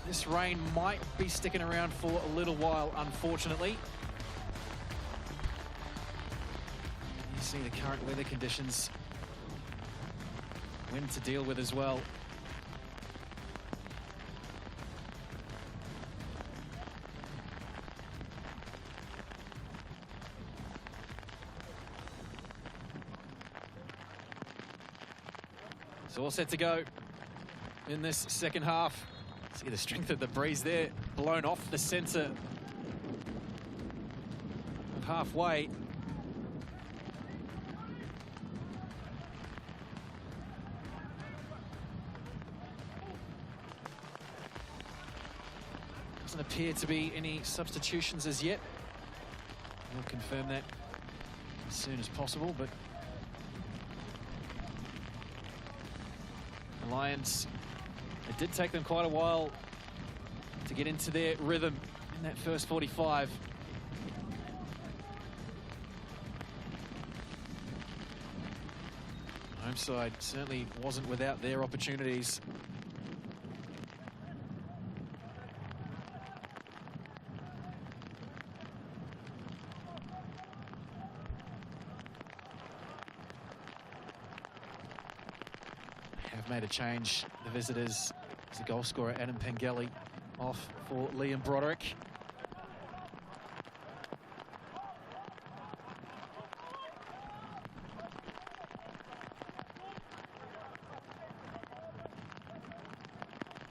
this rain might be sticking around for a little while, unfortunately. You see the current weather conditions, wind to deal with as well. It's all set to go in this second half. See the strength of the breeze there, blown off the centre of halfway. Doesn't appear to be any substitutions as yet. We'll confirm that as soon as possible, but the Lions, it did take them quite a while to get into their rhythm in that first 45. Home side certainly wasn't without their opportunities. Have made a change, the visitors, as the goal scorer Adam Pengelly off for Liam Broderick.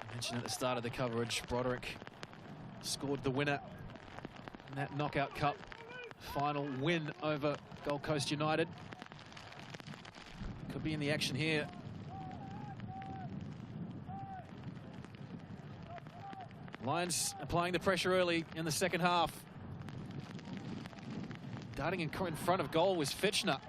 I mentioned at the start of the coverage, Broderick scored the winner in that Knockout Cup final win over Gold Coast United. Could be in the action here. Lions applying the pressure early in the second half. Darting in front of goal was Fiechtner.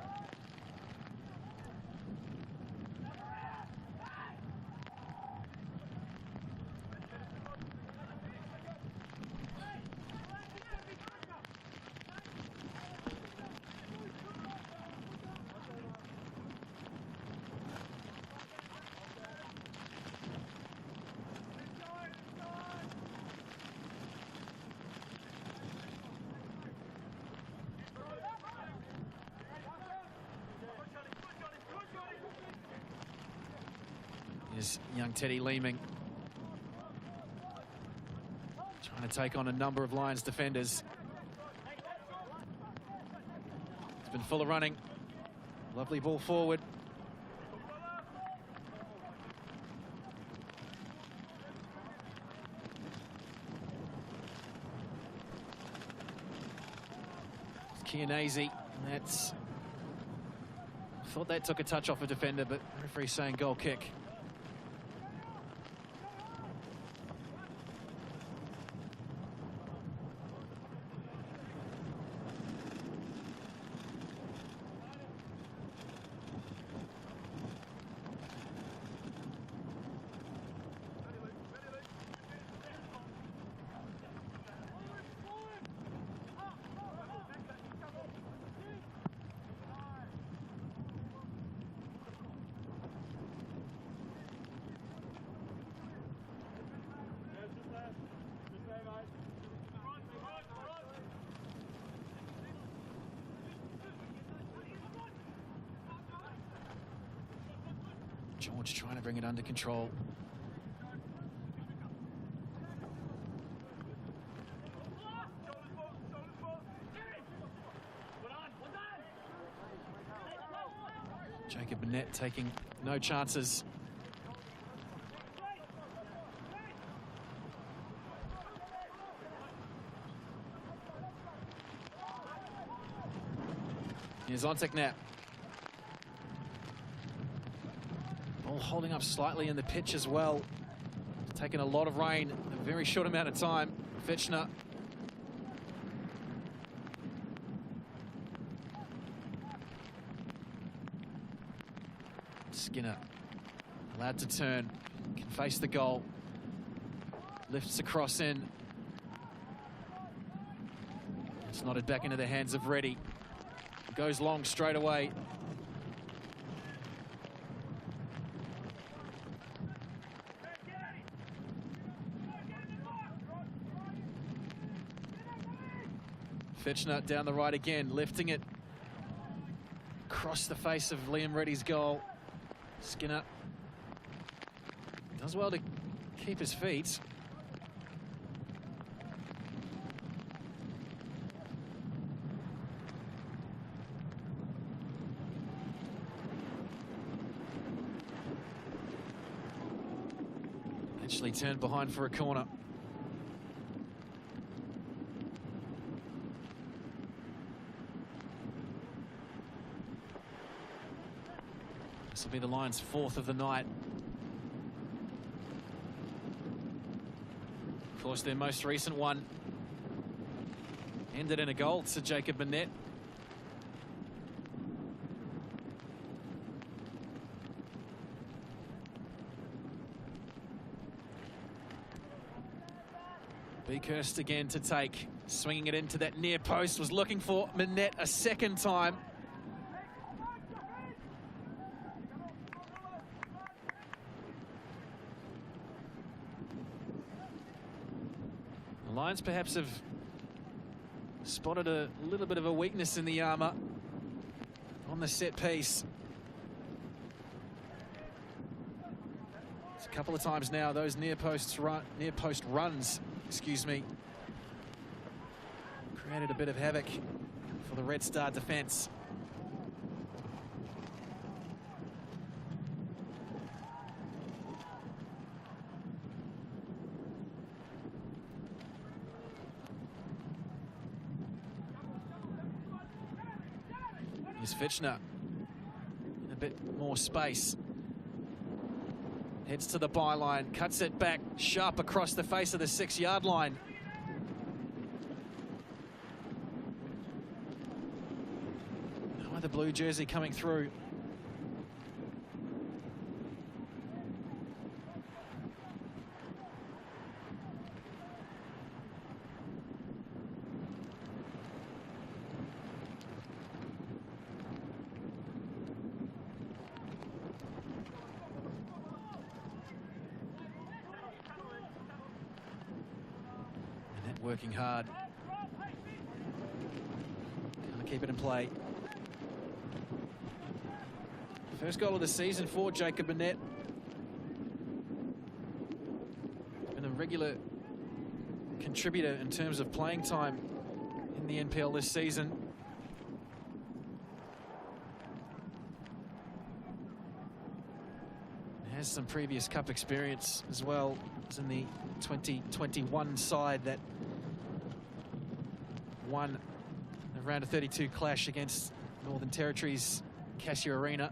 Is young Teddy Leeming trying to take on a number of Lions defenders. It's been full of running. Lovely ball forward. Chianese, that's, thought that took a touch off a defender, but the referee saying goal kick. George trying to bring it under control. Jacob Burnett taking no chances. Here's Ontek now. Ball holding up slightly in the pitch as well. Taking a lot of rain in a very short amount of time. Fiechtner. Skinner allowed to turn, can face the goal. Lifts across in. It's nodded back into the hands of Reddy. Goes long straight away. Fiechtner down the right again, lifting it across the face of Liam Reddy's goal. Skinner does well to keep his feet. Eventually turned behind for a corner. This will be the Lions' fourth of the night. Of course, their most recent one ended in a goal to Jacob Burnett. Beakhurst again to take, swinging it into that near post, was looking for Burnett a second time. The Lions perhaps have spotted a little bit of a weakness in the armour on the set piece. It's a couple of times now those near post runs, excuse me, created a bit of havoc for the Redstar defence. Here's Fiechtner in a bit more space. Heads to the byline, cuts it back, sharp across the face of the 6-yard line. Oh, the blue jersey coming through. Working hard. Can't keep it in play. First goal of the season for Jacob Burnett. Been a regular contributor in terms of playing time in the NPL this season. Has some previous cup experience as well. It's in the 2021 side that won the round of 32 clash against Northern Territory's Cassia Arena.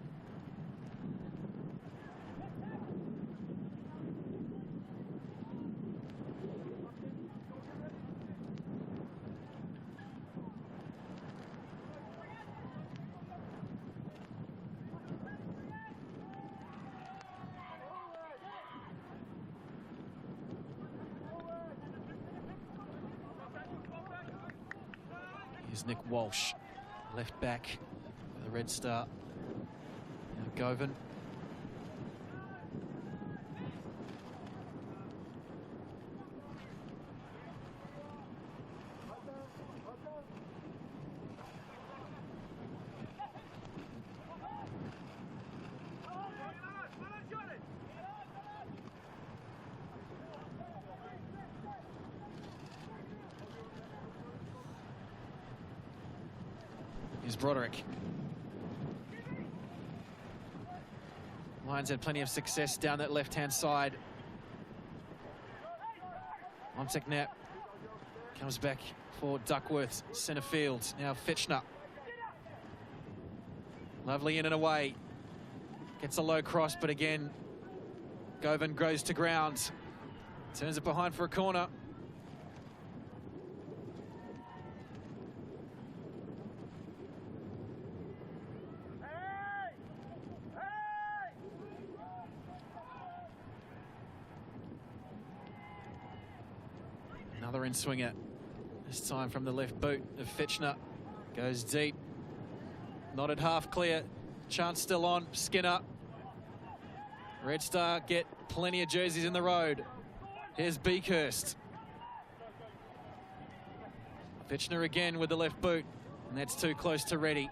Here's Nick Walsh, left back for the Redstar. Now Govan. Here's Broderick. Lions had plenty of success down that left-hand side. Fiechtner comes back for Duckworth, centre field. Now Fiechtner. Lovely in and away. Gets a low cross, but again, Govan goes to ground. Turns it behind for a corner. Another in-swinger, this time from the left boot of Fiechtner. Goes deep, not at half clear, chance still on, Skinner. Redstar get plenty of jerseys in the road. Here's Beakhurst. Fiechtner again with the left boot, and that's too close to Reddy.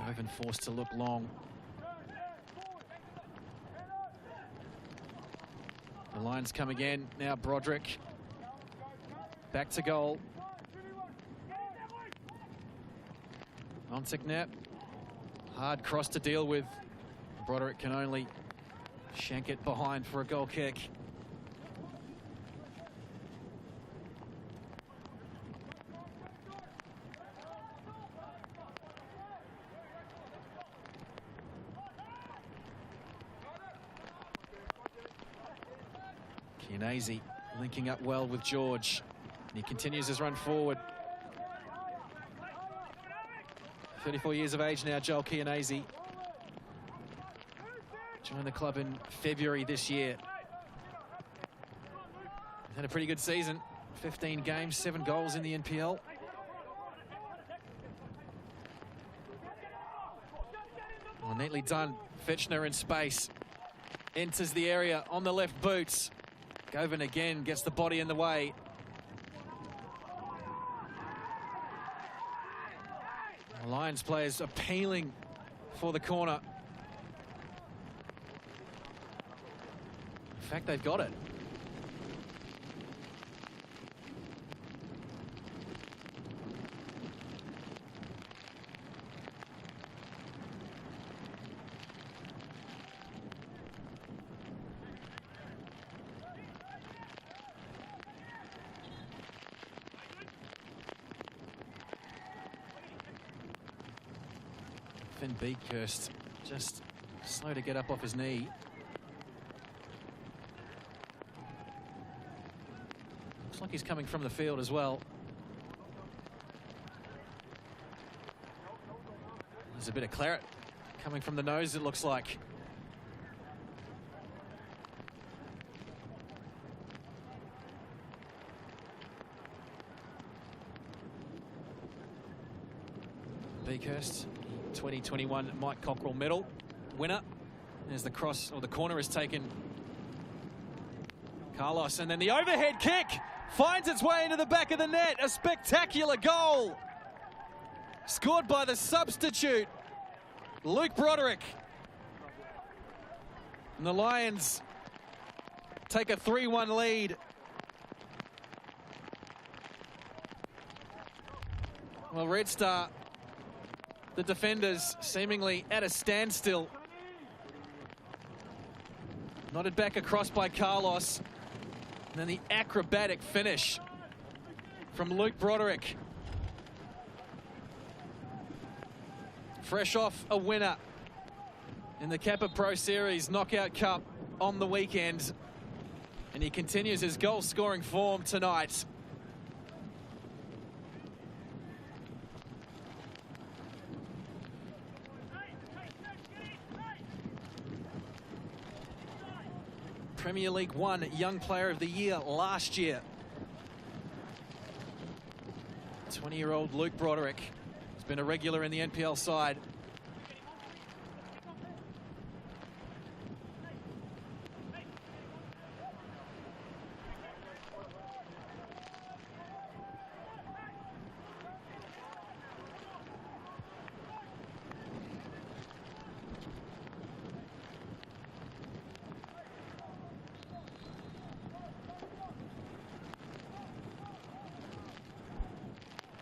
Govan forced to look long. The Lions come again. Now Broderick. Back to goal. Fiechtner. Hard cross to deal with. Broderick can only shank it behind for a goal kick. Chianese linking up well with George, and he continues his run forward. 34 years of age now, Joel Chianese. Joined the club in February this year. Had a pretty good season, 15 games, 7 goals in the NPL. Well, neatly done. Fiechtner in space, enters the area on the left boot. Govan again gets the body in the way. The Lions players appealing for the corner. In fact, they've got it. Beakhurst just slow to get up off his knee. Looks like he's coming from the field as well. There's a bit of claret coming from the nose, it looks like. Beakhurst, 2021 Mike Cockrell medal winner. There's the cross, or the corner is taken. Carlos, and then the overhead kick finds its way into the back of the net. A spectacular goal. Scored by the substitute, Luke Broderick. And the Lions take a 3-1 lead. Well, Redstar, the defenders seemingly at a standstill. Nodded back across by Carlos. And then the acrobatic finish from Luke Broderick. Fresh off a winner in the Kappa Pro Series Knockout Cup on the weekend. And he continues his goal-scoring form tonight. Premier League One Young Player of the Year last year. 20-year-old Luke Broderick has been a regular in the NPL side.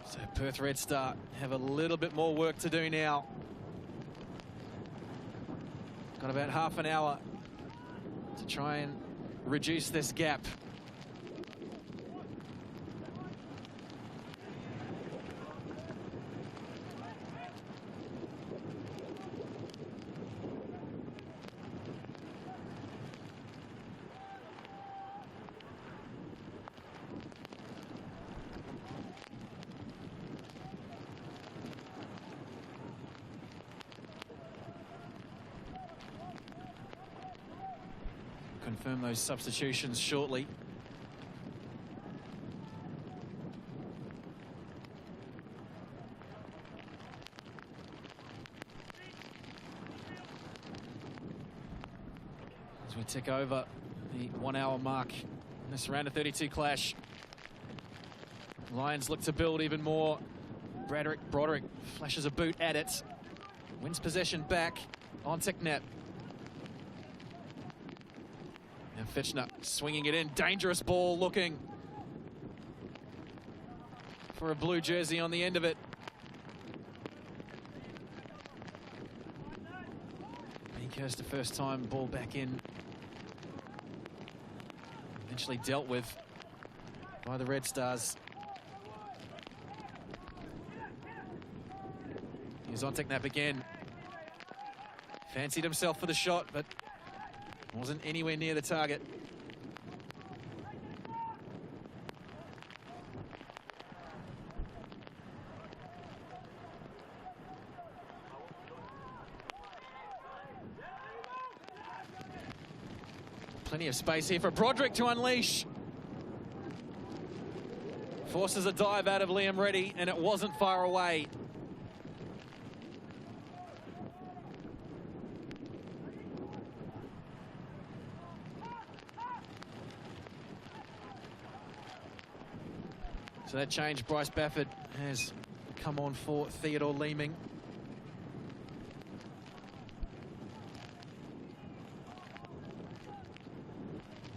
So Perth Redstar have a little bit more work to do now. Got about half an hour to try and reduce this gap. Confirm those substitutions shortly. As we tick over the 1 hour mark in this round of 32 clash. Lions look to build even more. Broderick flashes a boot at it. Wins possession back on Fiechtner. Now Fiechtner swinging it in. Dangerous ball looking for a blue jersey on the end of it. Beakhurst the first time, ball back in. Eventually dealt with by the Red Stars. He's on Fiechtner again. Fancied himself for the shot, but wasn't anywhere near the target. Plenty of space here for Broderick to unleash. Forces a dive out of Liam Reddy, and it wasn't far away. So that change, Bryce Bafford has come on for Theodore Leeming.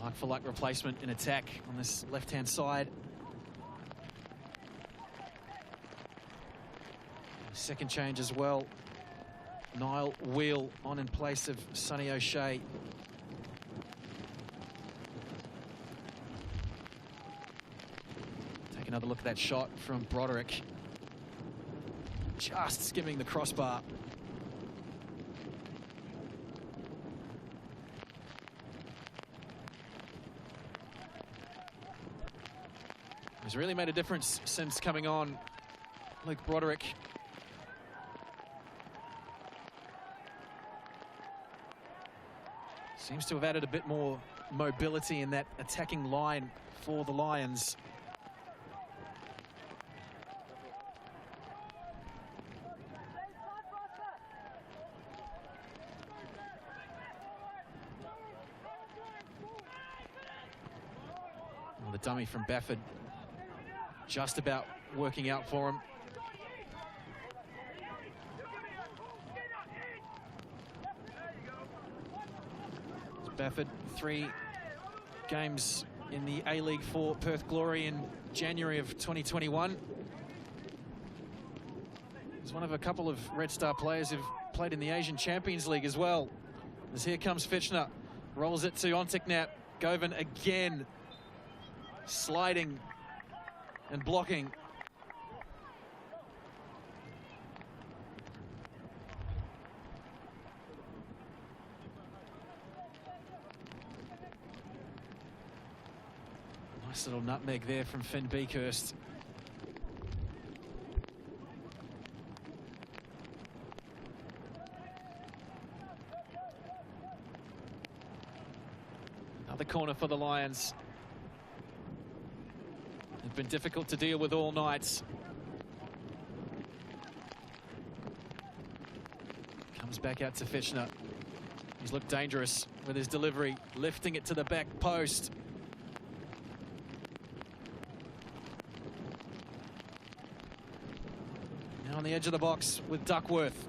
Like for like replacement in attack on this left-hand side. Second change as well. Niall Wheel on in place of Sonny O'Shea. Another look at that shot from Broderick. Just skimming the crossbar. He's really made a difference since coming on, Luke Broderick. Seems to have added a bit more mobility in that attacking line for the Lions. The dummy from Bafford just about working out for him. Bafford, 3 games in the A-League for Perth Glory in January of 2021. He's one of a couple of Red Star players who've played in the Asian Champions League as well. As here comes Fiechtner, rolls it to Fiechtner. Govan again. Sliding and blocking. Nice little nutmeg there from Finn Beakhurst. Another corner for the Lions. They've been difficult to deal with all night. Comes back out to Fiechtner. He's looked dangerous with his delivery, lifting it to the back post. Now on the edge of the box with Duckworth.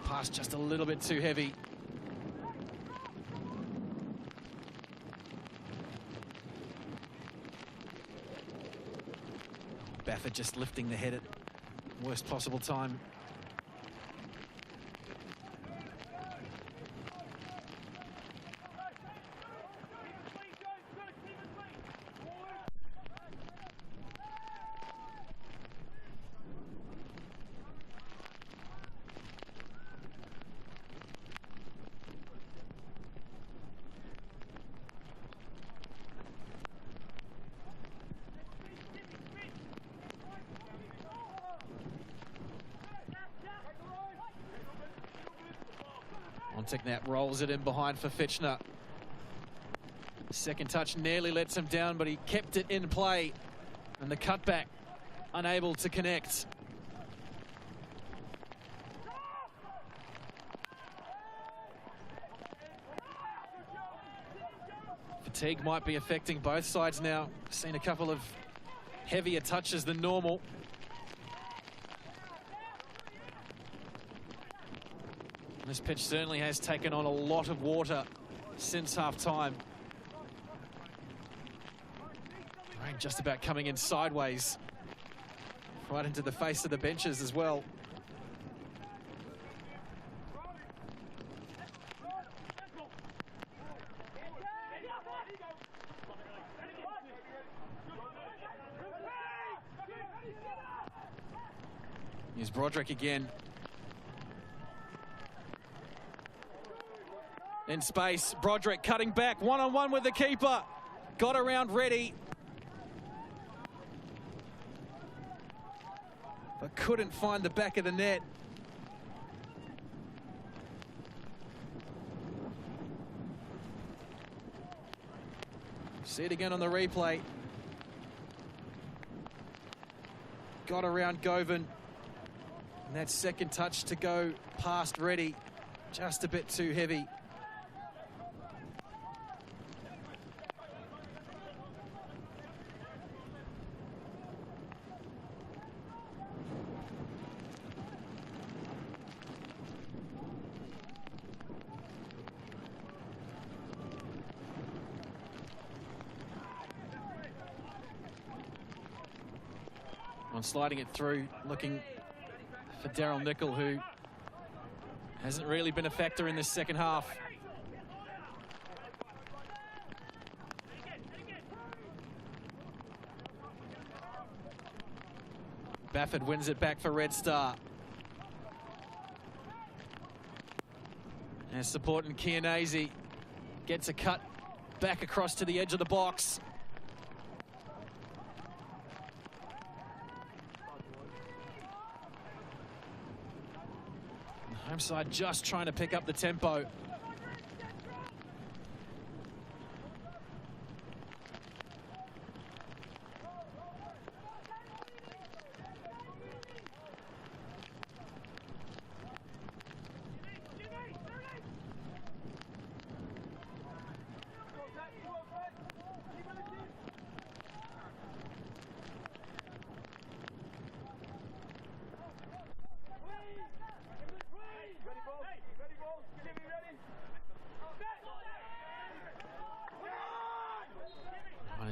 Pass just a little bit too heavy. Baffert just lifting the head at worst possible time. That rolls it in behind for Fiechtner. Second touch nearly lets him down, but he kept it in play. And the cutback unable to connect. Fatigue might be affecting both sides now. Seen a couple of heavier touches than normal. This pitch certainly has taken on a lot of water since half-time. Rain just about coming in sideways, right into the face of the benches as well. Here's Broderick again. In space, Broderick cutting back, one-on-one with the keeper. Got around Reddy. But couldn't find the back of the net. See it again on the replay. Got around Govan. And that second touch to go past Reddy, just a bit too heavy. Sliding it through, looking for Daryl Nickel, who hasn't really been a factor in this second half. Baffert wins it back for Redstar. And supporting Chianese gets a cut back across to the edge of the box. Home side just trying to pick up the tempo.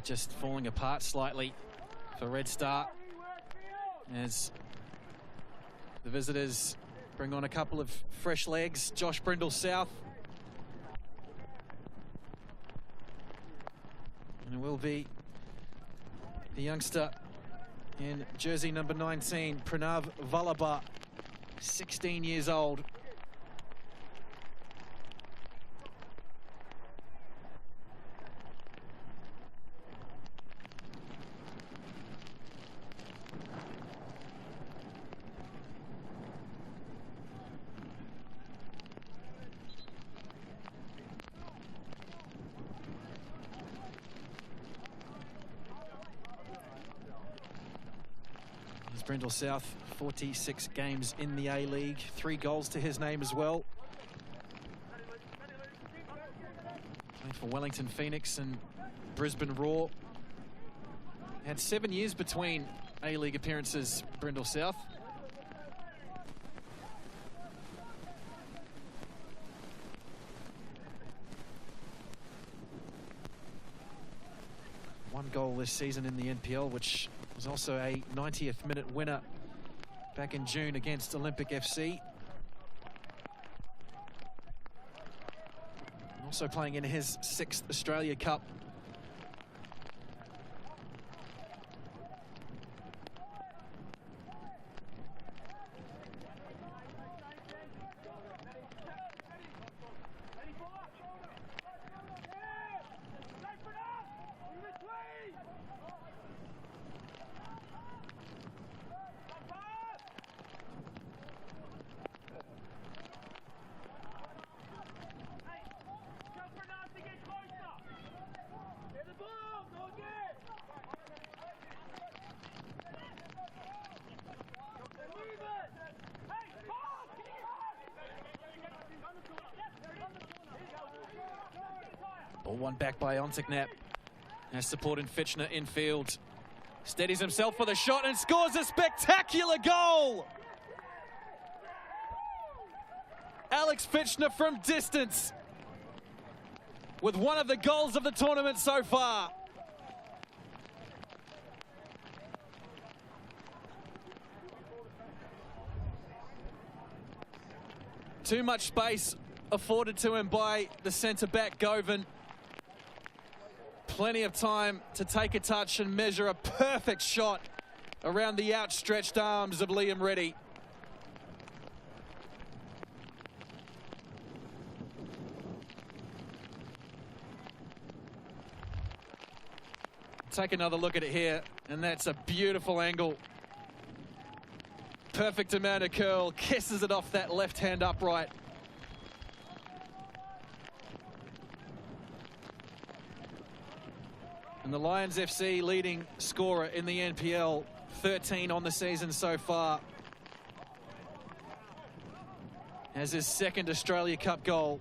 Just falling apart slightly for Redstar as the visitors bring on a couple of fresh legs. Josh Brindle South. And it will be the youngster in jersey number 19, Pranav Vallabha, 16 years old. Brindle South, 46 games in the A-League, 3 goals to his name as well. Played for Wellington Phoenix and Brisbane Roar. Had 7 years between A-League appearances, Brindle South. One goal this season in the NPL, which Was also a 90th minute winner back in June against Olympic FC. Also playing in his 6th Australia Cup. Ball won back by Onteknap. Now supporting Fiechtner infield. Steadies himself for the shot and scores a spectacular goal. Alex Fiechtner from distance with one of the goals of the tournament so far. Too much space afforded to him by the centre-back Govan. Plenty of time to take a touch and measure a perfect shot around the outstretched arms of Liam Reddy. Take another look at it here, and that's a beautiful angle. Perfect amount of curl, kisses it off that left hand upright. And the Lions FC leading scorer in the NPL, 13 on the season so far. Has his 2nd Australia Cup goal.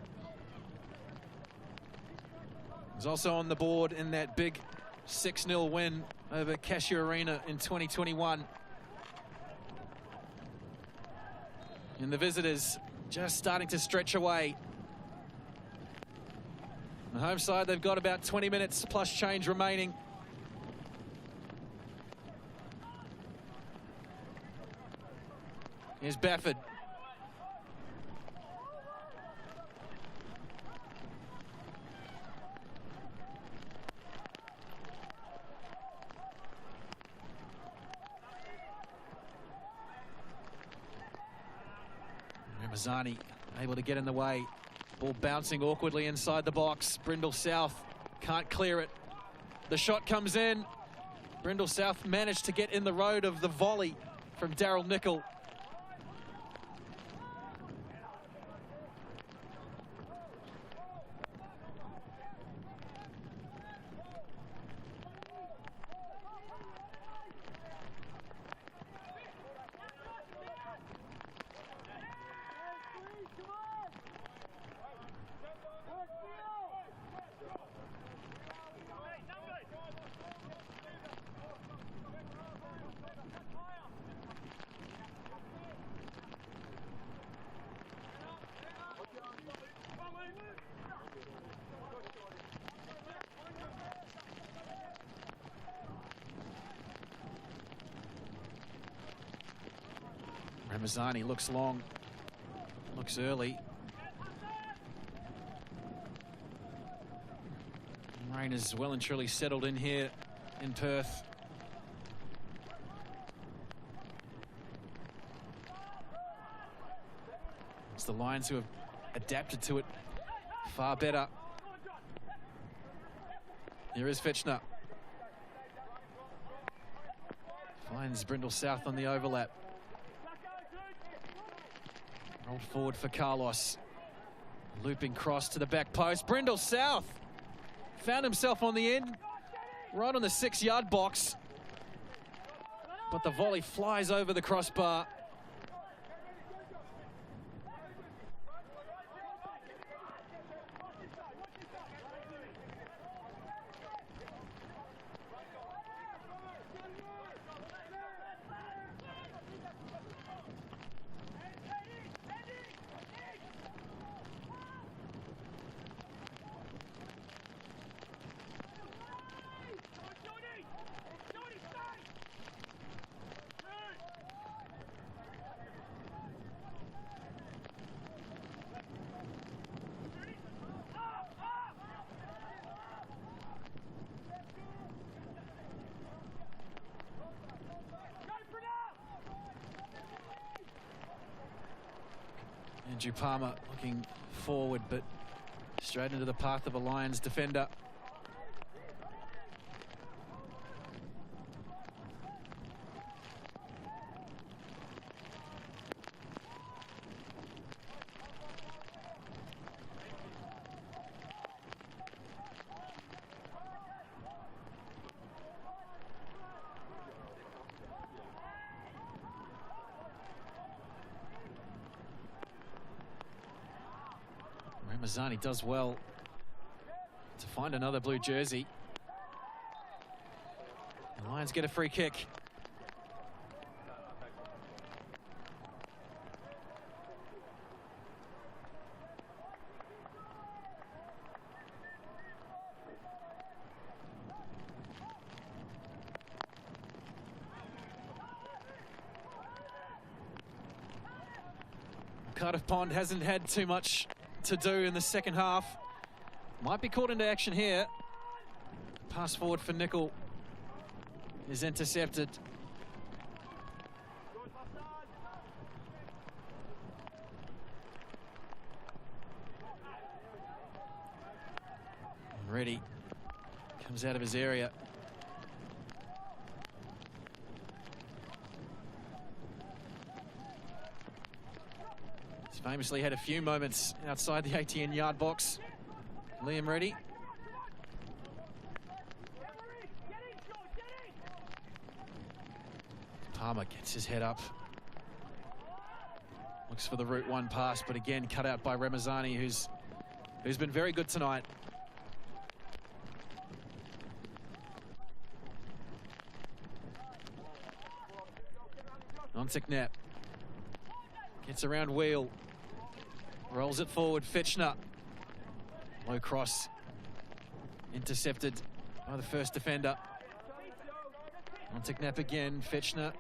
He's also on the board in that big 6-0 win over Cashew Arena in 2021. And the visitors just starting to stretch away. The home side, they've got about 20 minutes plus change remaining. Here's Bafford. Ramazani able to get in the way. Ball bouncing awkwardly inside the box. Brindle South can't clear it. The shot comes in. Brindle South managed to get in the road of the volley from Daryl Nicol. Ramazani looks long, looks early. Rain is well and truly settled in here in Perth. It's the Lions who have adapted to it far better. Here is Fiechtner. Finds Brindle South on the overlap. Rolled forward for Carlos. Looping cross to the back post. Brindle South found himself on the end, right on the 6-yard box. But the volley flies over the crossbar. Andrew Palmer looking forward, but straight into the path of a Lions defender. Ramazani does well to find another blue jersey. The Lions get a free kick. Cardiff Pond hasn't had too much to do in the second half. Might be caught into action here. Pass forward for Nickel is intercepted. Ready comes out of his area. Famously had a few moments outside the 18-yard box. Liam Reddy. Palmer gets his head up. Looks for the route one pass, but again cut out by Ramazani, who's been very good tonight. Ontiknap gets around Wheel. Rolls it forward, Fiechtner. Low cross. Intercepted by the first defender. Ontiknap again, Fiechtner.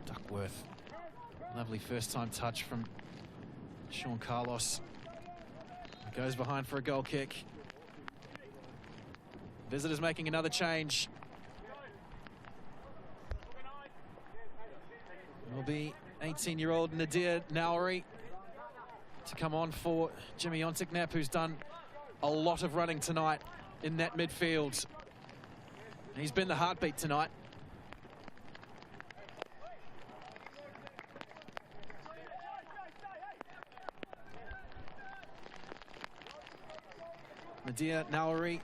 Duckworth. Lovely first time touch from Sean Carlos. Goes behind for a goal kick. Visitors making another change. It will be 18-year-old Nadir Nauri to come on for Jimmy Ontiknap, who's done a lot of running tonight in that midfield. He's been the heartbeat tonight. Nadir Nauri,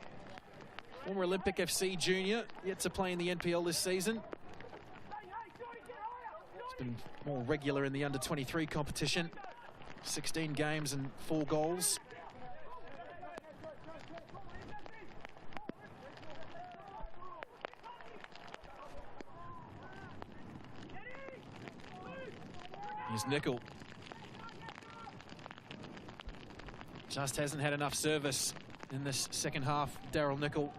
former Olympic FC junior, yet to play in the NPL this season. He's been more regular in the under-23 competition. 16 games and 4 goals. Here's Nickel. Just hasn't had enough service in this second half, Daryl Nickel.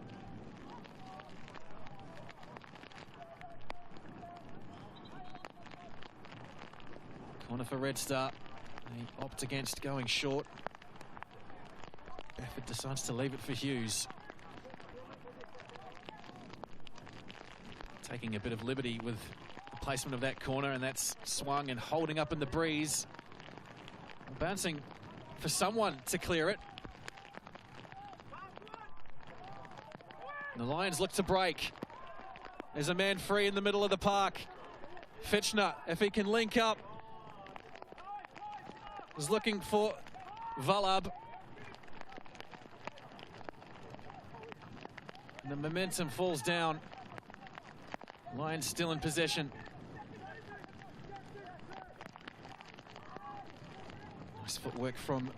Corner for Redstar. They opt against going short. Effort decides to leave it for Hughes. Taking a bit of liberty with the placement of that corner, and that's swung and holding up in the breeze. Bouncing for someone to clear it. The Lions look to break. There's a man free in the middle of the park. Fiechtner, if he can link up, is looking for Valab. The momentum falls down. Lions still in possession. Nice footwork from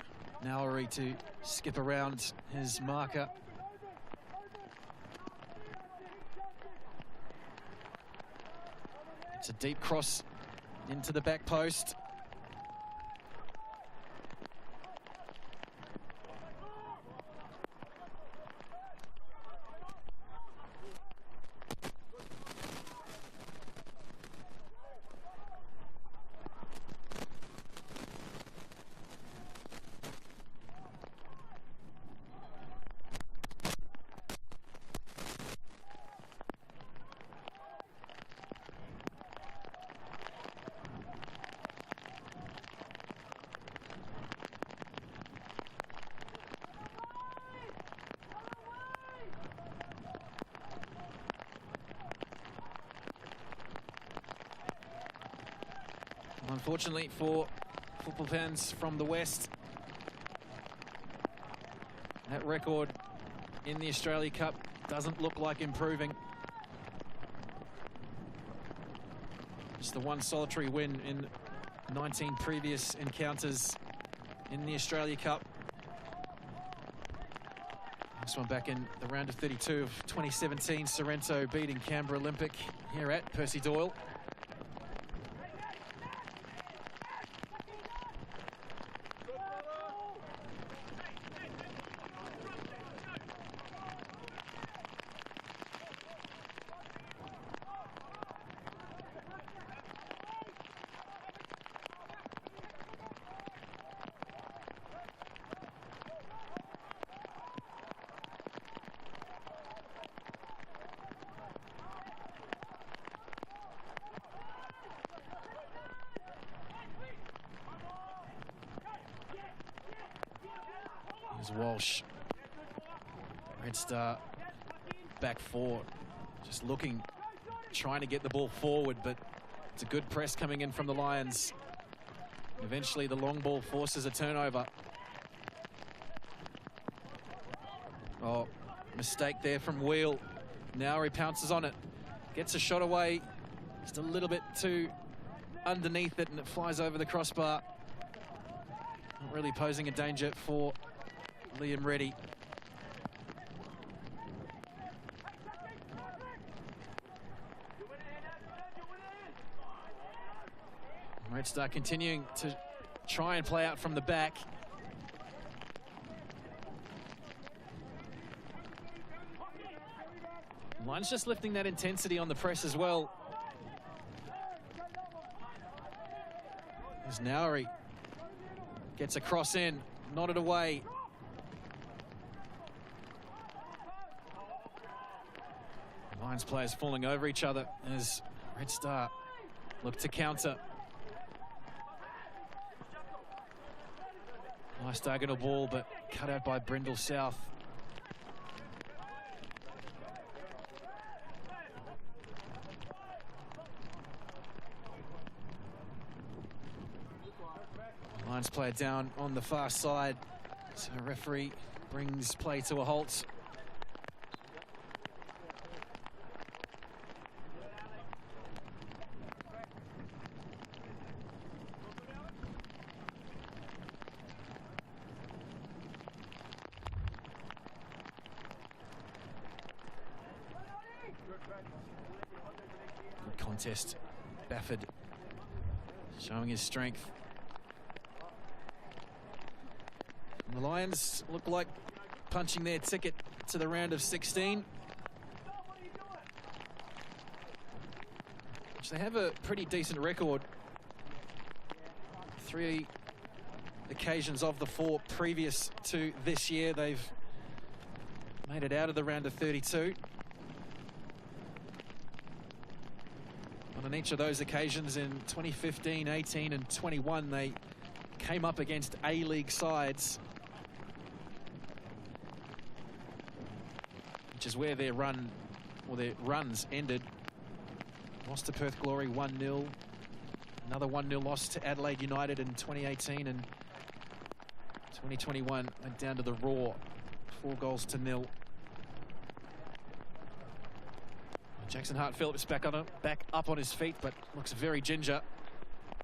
Nauri to skip around his marker. It's a deep cross into the back post. Unfortunately for football fans from the West, that record in the Australia Cup doesn't look like improving. Just the one solitary win in 19 previous encounters in the Australia Cup. This one back in the round of 32 of 2017, Sorrento beating Canberra Olympic here at Percy Doyle. Here's Walsh. Redstar back four. Just looking, trying to get the ball forward, but it's a good press coming in from the Lions. Eventually the long ball forces a turnover. Oh, mistake there from Wheel. Now he pounces on it. Gets a shot away. Just a little bit too underneath it, and it flies over the crossbar. Not really posing a danger for Liam Reddy. Redstar continuing to try and play out from the back. Lions just lifting that intensity on the press as well. As Nowry gets a cross in, nodded away. Lions players falling over each other as Redstar look to counter. Nice diagonal ball, but cut out by Brindle South. Lions player down on the far side, so referee brings play to a halt. Good contest. Bafford showing his strength. And the Lions look like punching their ticket to the round of 16. Which they have a pretty decent record. 3 occasions of the 4 previous to this year, they've made it out of the round of 32. And on each of those occasions in 2015, 18 and 21, they came up against A-League sides, which is where their run, or their runs ended. Lost to Perth Glory 1-0. Another 1-0 loss to Adelaide United in 2018, and 2021 went down to the Raw, 4-0. Jackson Hart-Phillips back up on his feet, but looks very ginger.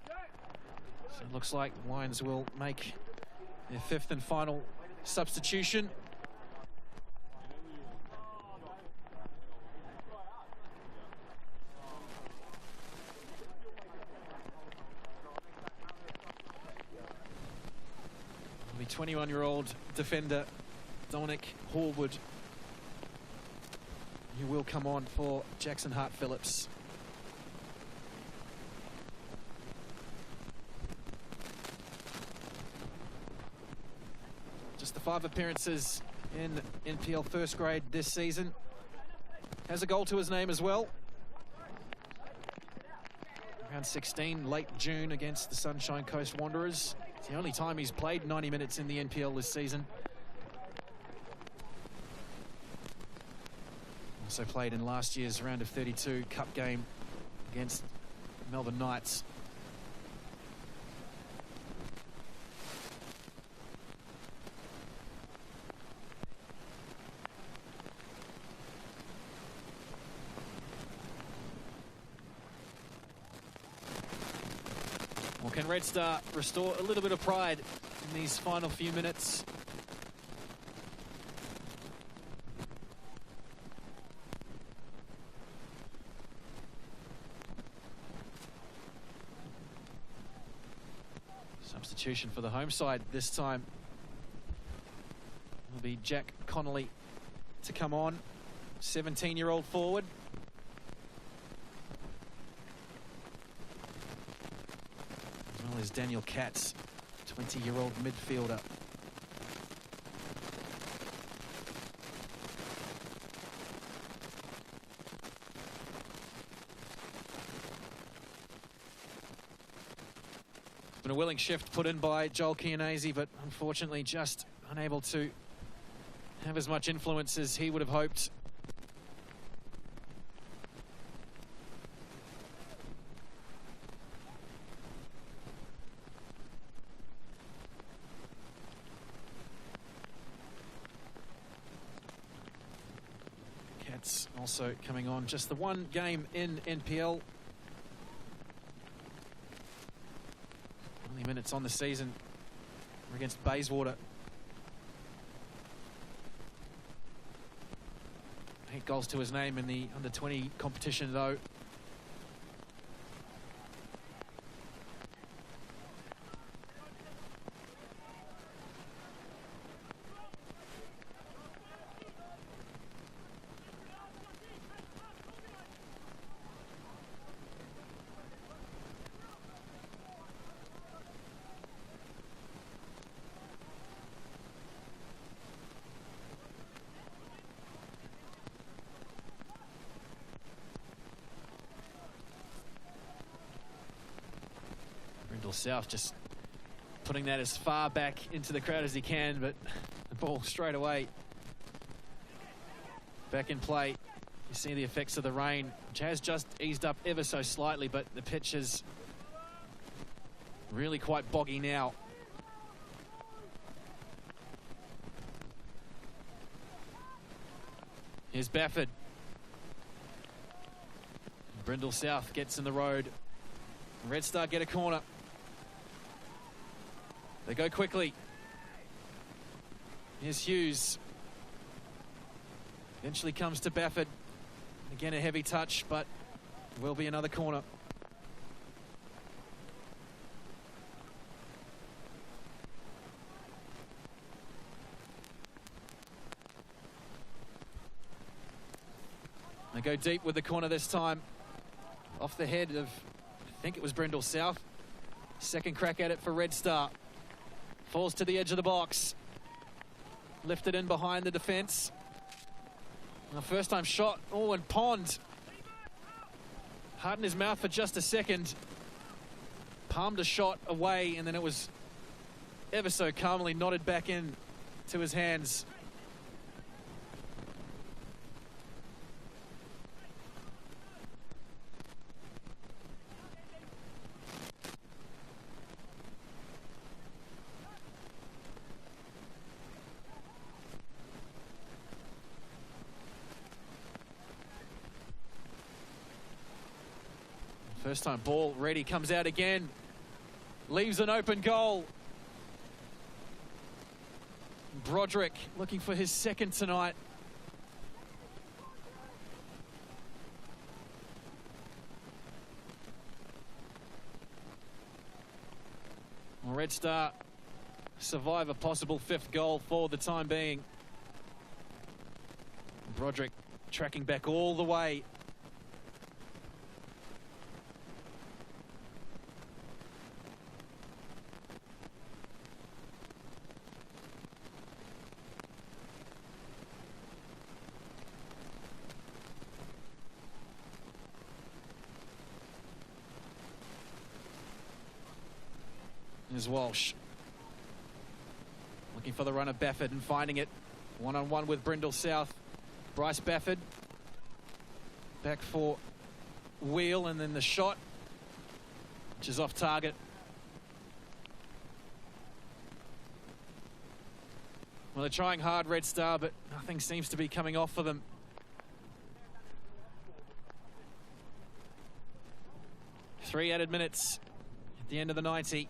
So it looks like Lions will make their 5th and final substitution. The 21-year-old defender Dominic Horwood, who will come on for Jackson Hart-Phillips. Just the 5 appearances in NPL first grade this season. Has a goal to his name as well. Round 16, late June against the Sunshine Coast Wanderers. It's the only time he's played 90 minutes in the NPL this season. Also played in last year's round of 32 cup game against Melbourne Knights. can Redstar restore a little bit of pride in these final few minutes? Substitution for the home side this time will be Jack Connolly to come on, 17-year-old forward. As well as Daniel Katz, 20-year-old midfielder. Been a willing shift put in by Joel Chianese, but unfortunately just unable to have as much influence as he would have hoped. Katz also coming on, just the one game in NPL. Minutes on the season against Bayswater. 8 goals to his name in the under-20 competition though. South just putting that as far back into the crowd as he can, but the ball straight away back in play. You see the effects of the rain, which has just eased up ever so slightly, but the pitch is really quite boggy now. Here's Bafford. Brindle South gets in the road. Redstar get a corner. They go quickly. Here's Hughes. Eventually comes to Bafford. Again, a heavy touch, but will be another corner. They go deep with the corner this time. Off the head of, I think it was Brindle South. Second crack at it for Redstar. Falls to the edge of the box. Lifted in behind the defence. The first time shot. Oh, and Pond. Hardened his mouth for just a second. Palmed a shot away, and then it was ever so calmly nodded back in to his hands. First time ball ready, comes out again. Leaves an open goal. Broderick looking for his second tonight. Redstar survive a possible 5th goal for the time being. Broderick tracking back all the way. Here's Walsh. Looking for the run of Bafford and finding it. One-on-one with Brindle South. Bryce Bafford. Back for Wheel, and then the shot, which is off target. Well, they're trying hard, Redstar, but nothing seems to be coming off for them. Three added minutes at the end of the 90.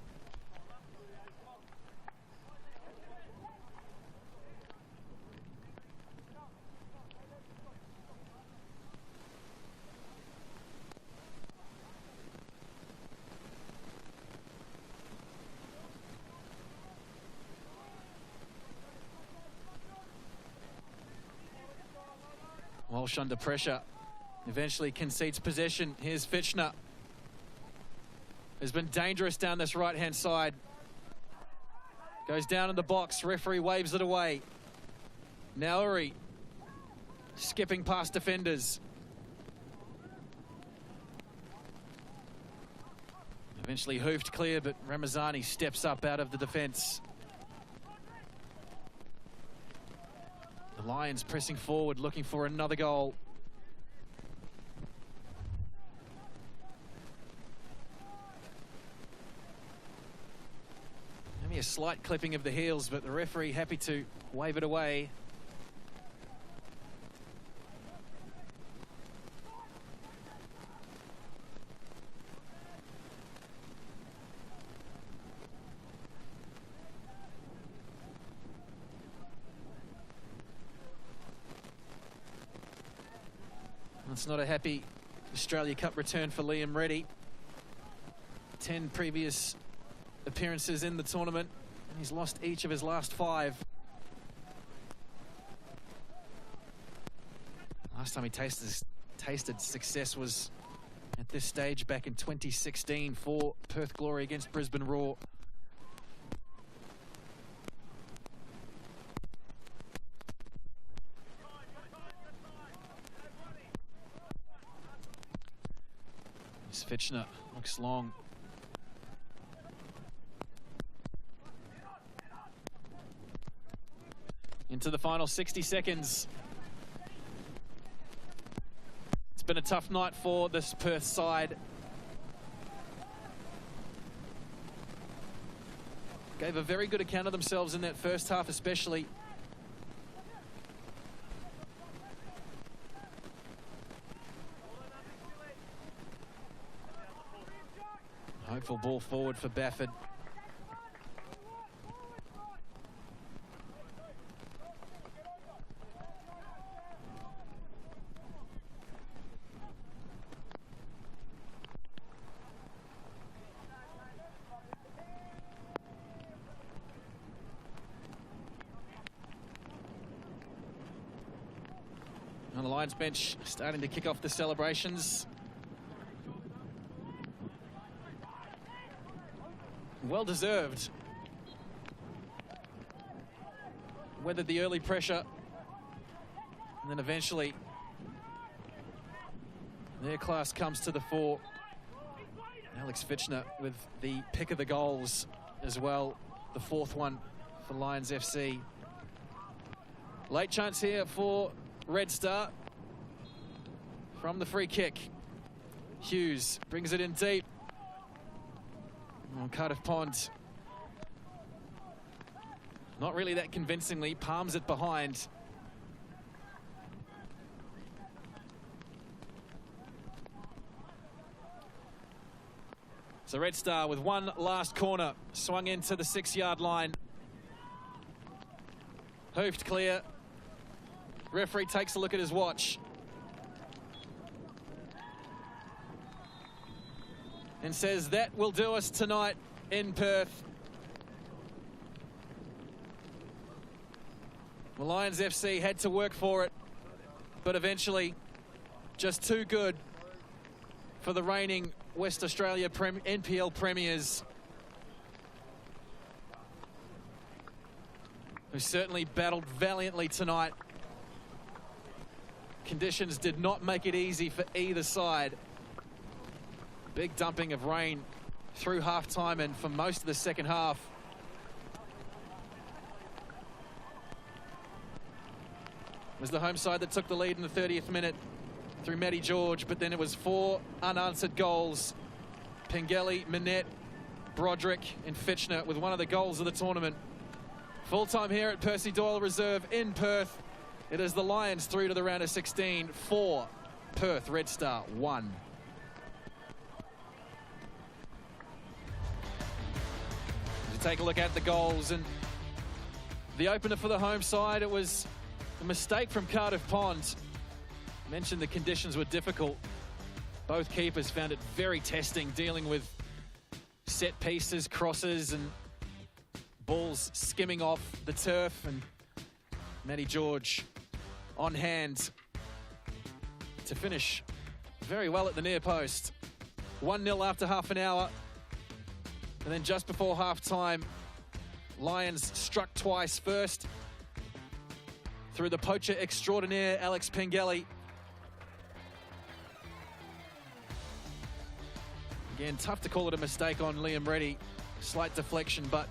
Walsh under pressure, eventually concedes possession. Here's Fiechtner. Has been dangerous down this right-hand side. Goes down in the box, referee waves it away. Nauri skipping past defenders. Eventually hoofed clear, but Ramazani steps up out of the defence. The Lions pressing forward, looking for another goal. Maybe a slight clipping of the heels, but the referee happy to wave it away. It's not a happy Australia Cup return for Liam Reddy. 10 previous appearances in the tournament, and he's lost each of his last 5. Last time he tasted success was at this stage back in 2016 for Perth Glory against Brisbane Roar. Fiechtner looks long. Into the final 60 seconds. It's been a tough night for this Perth side. Gave a very good account of themselves in that first half especially. Hopeful ball forward for Bafford. On the Lions bench, starting to kick off the celebrations. Well deserved. Weathered the early pressure, and then eventually their class comes to the fore. Alex Fiechtner with the pick of the goals as well, the 4th one for Lions FC. Late chance here for Redstar from the free kick. Hughes brings it in deep. On Cardiff Pond. Not really that convincingly, palms it behind. So Redstar with one last corner, swung into the 6-yard line. Hoofed clear. Referee takes a look at his watch. And says that will do us tonight in Perth. The Lions FC had to work for it, but eventually just too good for the reigning West Australia NPL premiers, who certainly battled valiantly tonight. Conditions did not make it easy for either side. Big dumping of rain through half-time and for most of the second half. It was the home side that took the lead in the 30th minute through Matty George, but then it was 4 unanswered goals. Pengelly, Minette, Broderick and Fiechtner with one of the goals of the tournament. Full-time here at Percy Doyle Reserve in Perth. It is the Lions through to the round of 16. 4, Perth, Redstar 1. take a look at the goals, and the opener for the home side, it was a mistake from Cardiff Pond. I mentioned the conditions were difficult. Both keepers found it very testing, dealing with set pieces, crosses, and balls skimming off the turf, and Matty George on hand to finish very well at the near post. 1-0 after half an hour, and then just before half-time, Lions struck twice. First, through the poacher extraordinaire, Alex Pengelly. Again, tough to call it a mistake on Liam Reddy. Slight deflection, but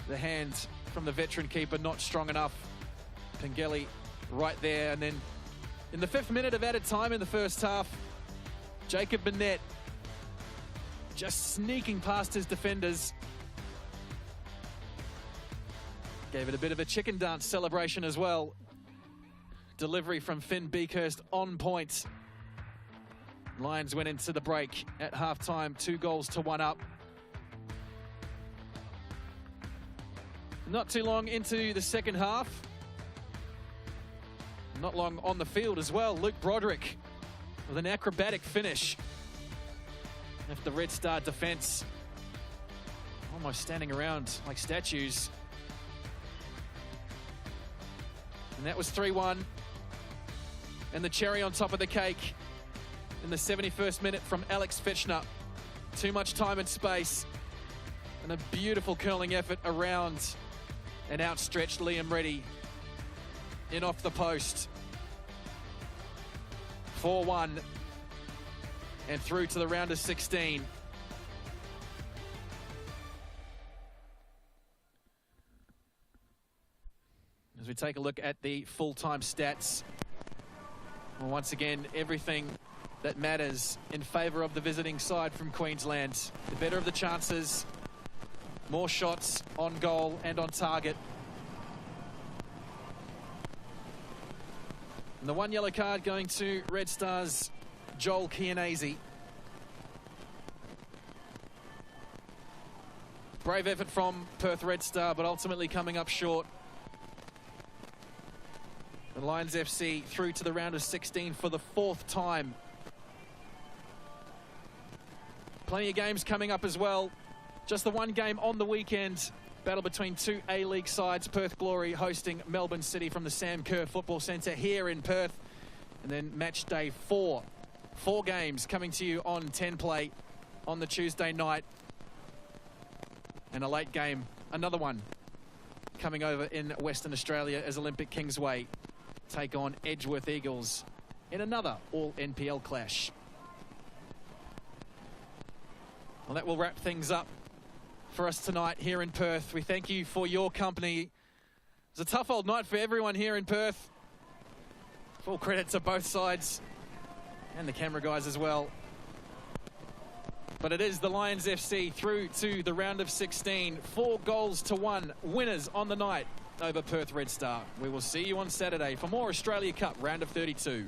the hand from the veteran keeper not strong enough. Pengelly right there, and then in the 5th minute of added time in the first half, Jacob Burnett just sneaking past his defenders. Gave it a bit of a chicken dance celebration as well. Delivery from Finn Beekhurst on point. Lions went into the break at halftime, 2-1 up. Not too long into the second half. Not long on the field as well. Luke Broderick with an acrobatic finish. Left the Redstar defence almost standing around like statues. And that was 3-1. And the cherry on top of the cake in the 71st minute from Alex Fiechtner. Too much time and space. And a beautiful curling effort around an outstretched Liam Reddy. In off the post. 4-1. And through to the round of 16. As we take a look at the full-time stats. Well, once again, everything that matters in favour of the visiting side from Queensland. The better of the chances. More shots on goal and on target. And the 1 yellow card going to Red Stars' Joel Chianese. Brave effort from Perth Red Star, but ultimately coming up short. The Lions FC through to the round of 16 for the 4th time. Plenty of games coming up as well. Just the one game on the weekend. Battle between two A-League sides. Perth Glory hosting Melbourne City from the Sam Kerr Football Centre here in Perth. And then match day 4. 4 games coming to you on 10 play on the Tuesday night. And a late game, another one, coming over in Western Australia as Olympic Kingsway take on Edgeworth Eagles in another all-NPL clash. Well, that will wrap things up for us tonight here in Perth. We thank you for your company. It's a tough old night for everyone here in Perth. Full credit to both sides and the camera guys as well. But it is the Lions FC through to the round of 16. 4-1 winners on the night over Perth Red Star. We will see you on Saturday for more Australia Cup round of 32.